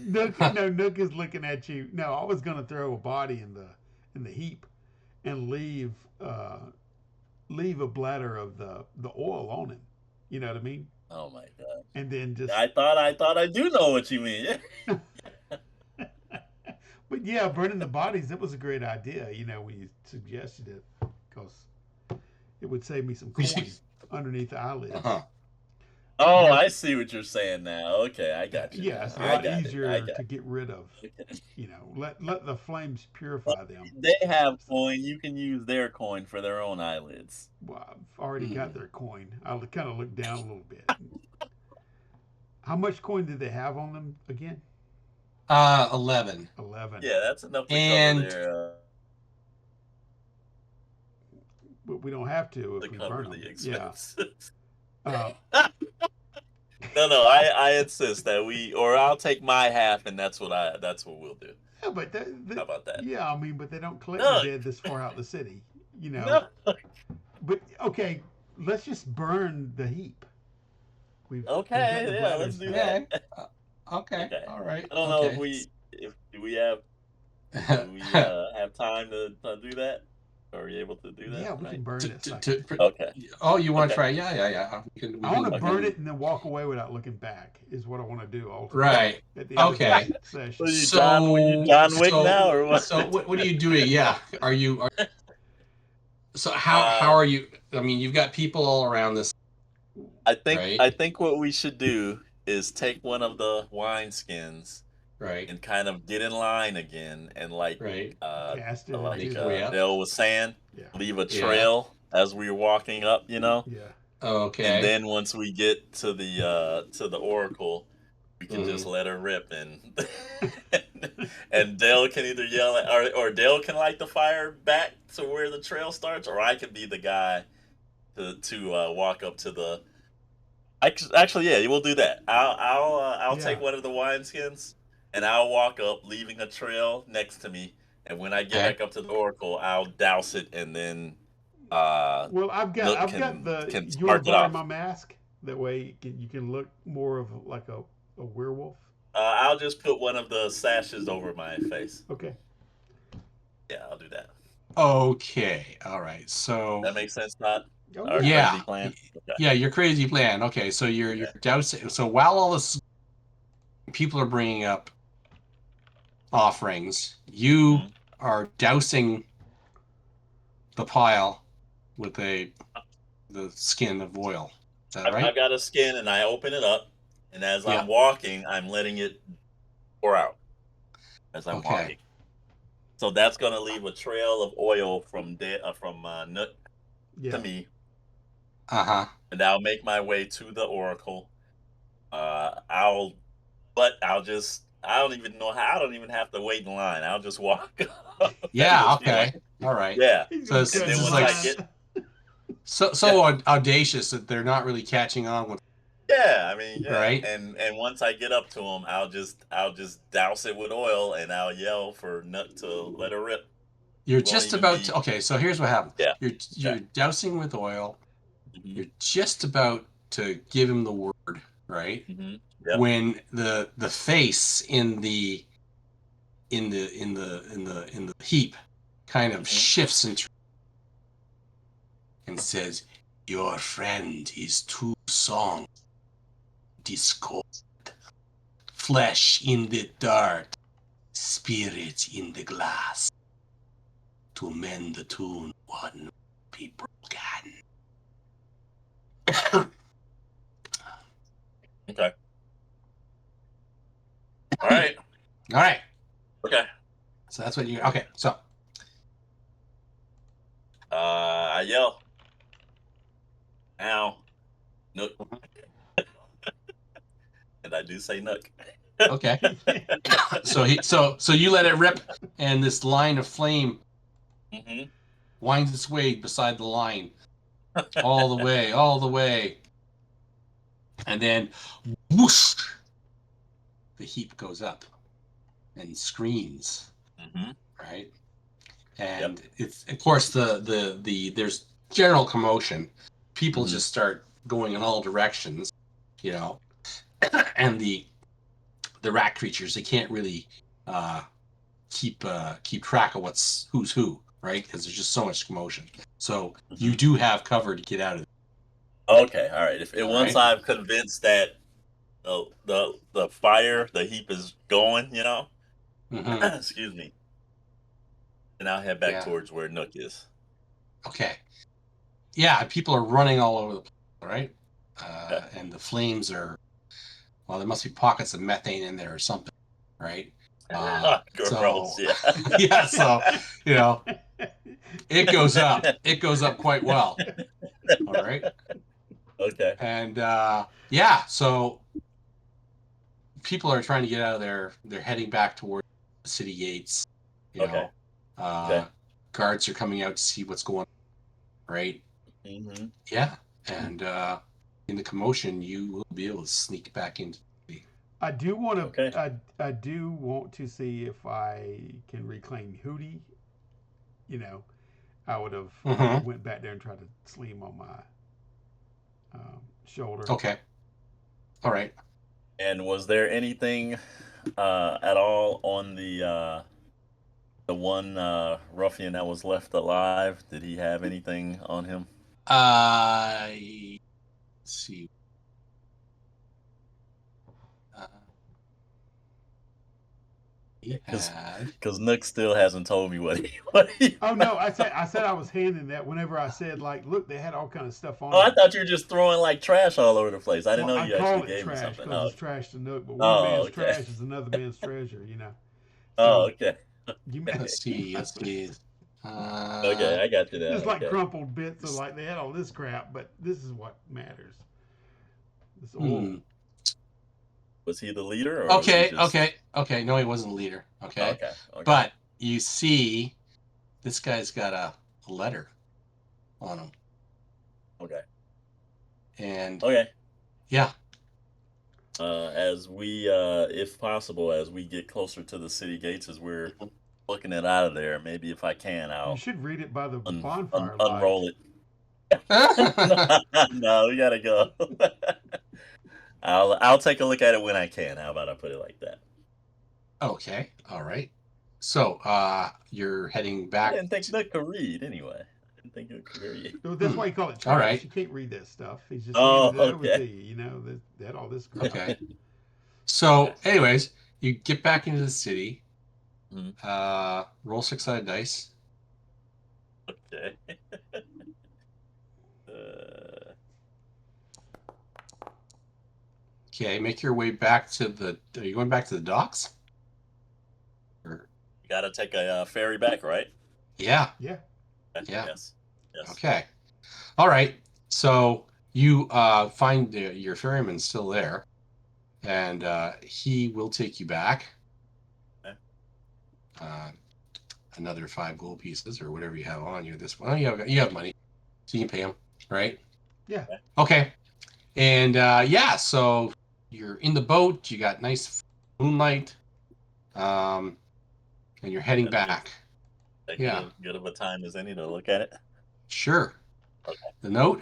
Nook is looking at you. No, I was gonna throw a body in the heap and leave a bladder of the oil on him. You know what I mean? Oh my god! And then just. I thought I do know what you mean. But yeah, burning the bodies, that was a great idea, when you suggested it, because it would save me some coin underneath the eyelids. Uh-huh. Oh, I see what you're saying now. Okay, I got you. Yeah, Now. it's a I lot got it. I easier got to get rid of. it. Let the flames Well, purify them. they have coin. You can use their coin for their own eyelids. Well, I've already got Mm. their coin. I'll kind of look down a little bit. How much coin did they have on them again? 11. 11. Yeah, that's enough to cover And their But we don't have to if we burn them. the Yeah. expenses. Uh, No, I insist that or I'll take my half, and that's what we'll do. yeah, but How about that? yeah, I mean, but they don't collect No. the dead this far out the city, No. But okay, let's just burn the heap. We've got Okay, the yeah, let's bladders do now. that. Okay. Okay. All right. I don't know if Okay. we if do we have time to do that? Are we able to do that Yeah, we tonight? can burn to, it in a to, second. to, Okay. oh, you want to Okay. try? Yeah, yeah, yeah. We I want to can. Okay. burn it and then walk away without looking back. Is what I want to do ultimately Right. at the end of this Okay. session. Were you So John Wick now so or what? so what are you doing? Yeah. So how uh, are you? I mean, you've got people all around this, I right? think what we should do is take one of the wine skins Right. and kind of get in line again and Right. Cast it Make into your the. way up. Dale was saying, Yeah. leave a Yeah. trail as we were walking up, Yeah. and Okay. then once we get to the oracle, we can just Hmm. let her rip and Dale can either yell at, or Dale can light the fire back to where the trail starts, or I can be the guy to walk up to the. Actually, yeah, we'll do that. I'll Yeah. take one of the wineskins and I'll walk up, leaving a trail next to me. And when I get Okay. back up to the oracle, I'll douse it, and then Well, Nook I've got the. can You want to spark it borrow off. my mask? That way you can look more of like a werewolf. I'll just put one of the sashes over my face. Okay. Yeah, I'll do that. Okay. All right. So That makes sense, Todd? Oh Our yeah. yeah. crazy plan. Okay. Yeah, your crazy plan. Okay, so you're Okay. dousing. So while all this people are bringing up offerings, you hmm are dousing the pile with the skin of oil. Is that I've right? got a skin, and I open it up, and as Yeah. I'm walking, I'm letting it pour out as I'm Okay. walking. So that's gonna leave a trail of oil from Nook to Yeah. me, Uh-huh. and I'll make my way to the oracle. I'll but I don't even know how. I don't even have to wait in line. I'll just walk up at Yeah, this point. okay. All right. Yeah, He's So gonna this, and cut then this in is once like I line. get yeah, so audacious that they're not really catching on with, yeah, I mean, yeah, right? and once I get up to him, I'll just douse it with oil, and I'll yell for Nut to let her rip. You're It won't just even about to, be okay, so here's what happens. yeah, You're okay. dousing with oil. hmm You're just about to give him the word, right? Yep. When the face in the heap kind of hmm shifts and says, "Your friend is too strong, discord, flesh in the dirt, spirit in the glass. To mend the tune, one be broken." Okay. All All right. right. Okay. So that's what you. Okay. So I yell, "Ow, Nook," and I do say Nook. okay. So you let it rip, and this line of flame hmm winds its way beside the line, all the way, and then whoosh, the heap goes up and screams, hmm right? Yep. And it's of course the there's general commotion. People hmm just start going in all directions, you know, and the rat creatures, they can't really uh, keep track of who's who, right? Because there's just so much commotion. So you hmm do have cover to get out of it. Okay. All right. If All once right. I'm convinced that the fire, the heap is going, Mm-hmm. excuse me, then I'll head back Yeah. towards where Nook is. Okay. Yeah. People are running all over the place, right? Okay. And the flames are, well, there must be pockets of methane in there or something, right? So Gross. Yeah. yeah. So you know, it goes up. It goes up quite well. All right. Okay. And yeah. So people are trying to get out of there. They're heading back toward the city gates. You Okay. know, uh, Okay. guards are coming out to see what's going on, right? hmm Yeah, and in the commotion, you will be able to sneak back into the. I do want Okay. to. I do want to see if I can reclaim Hootie. You know, I would Mm-hmm. have went back there and tried to sling him on my shoulder. Okay. All right. And was there anything at all on the one ruffian that was left alive? Did he have anything on him? Let's see. He had. Because Nook still hasn't told me what he Oh no, I said I was handing that whenever I said like, look, they had all kind of stuff on. Oh, I them. thought you were just throwing like trash all over the place. I didn't Well, know I you call actually it gave me trash something. because Oh, it's trash to Nook, but one man's okay. trash is another man's treasure, you know. Oh, So okay. you Let's see. Okay, I got you just now. like Okay. crumpled bits of like they had all this crap, but this is what matters. This Hmm. oil. Was he the leader or was he just... Okay. No, he wasn't the leader. Okay. Okay. But you see, this guy's got a letter on him. Okay. And Okay. yeah. As we, if possible, as we get closer to the city gates, as we're looking it out of there, maybe if I can, You I'll should read it by the bonfire light. unroll it. No, we gotta go. I'll take a look at it when I can. How about I put it like that? Okay. All right. So you're heading I back. didn't think Nick could read anyway. I didn't think it could read. So that's why you call it trash. All right. You can't read that stuff. He's just Oh, handed it over okay. to you. You know, they had all this crap. Okay. So, anyways, you get back into the city. Mhm. Roll 6-sided dice. Okay. Okay, make your way back to the. Are you going back to the docks? Or, You gotta take a ferry back, right? yeah. Yeah. Yeah. Yes. Okay. All right. So you find your ferryman still there, and he will take you back. Okay. Another 5 gold pieces or whatever you have on you. This one, you have money, so you can pay him, right? Yeah. Okay. And so you're in the boat. You got nice moonlight, and you're heading back. Yeah. Good of a time as any to look at it. Sure. Okay. The note,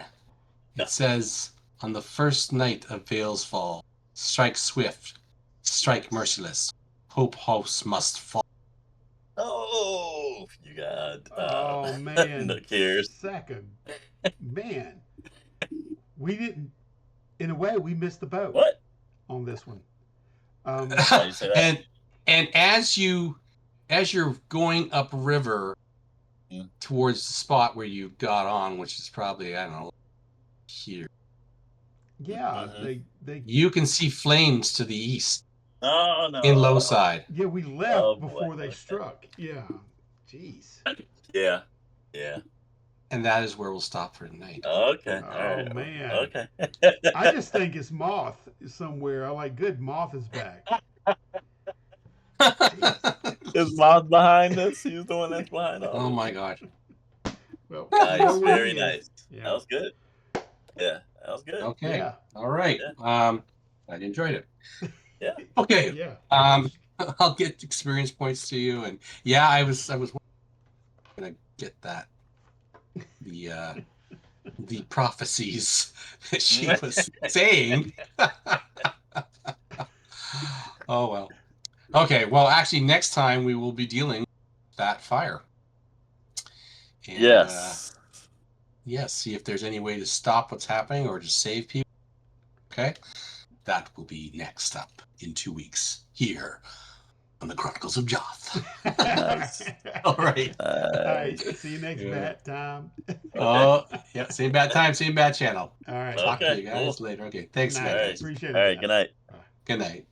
Yeah. it says, on the first night of Vale's fall, strike swift, strike merciless, Hope House must fall. Oh, you got Oh man, Nook here. sack of man. We didn't. In a way, we missed the boat. What? On this one? Why you say that? And as you're going upriver towards the spot where you got on, which is probably, I don't know, here. Yeah, they. You can see flames to the east. Oh no. In low side. Yeah, we left before they struck. Yeah. Jeez. Yeah. And that is where we'll stop for tonight. Okay. Oh All right. man. Okay. I just think it's Moth somewhere. I like good. Moth is back. Is Moth behind this? He's the one that's behind all Oh this. my gosh. Well, Nice. Very nice. Yeah. That was good. Yeah, that was good. Okay. Yeah. All right. Yeah. I enjoyed it. Yeah. Okay. Yeah. I'll get experience points to you, and yeah, I was gonna get that the prophecies that she was saying. Oh well. Okay. Well, actually, next time we will be dealing with that fire. And, yes. Yes. See if there's any way to stop what's happening or just save people. Okay. That will be next up in 2 weeks here on the Chronicles of Joth. All right. All right. See you next bat time. Oh, yeah. Same bad time, same bad channel. All right. Talk to you guys later. Okay. Thanks, Night. guys. Appreciate it. All right. Good night. Good night.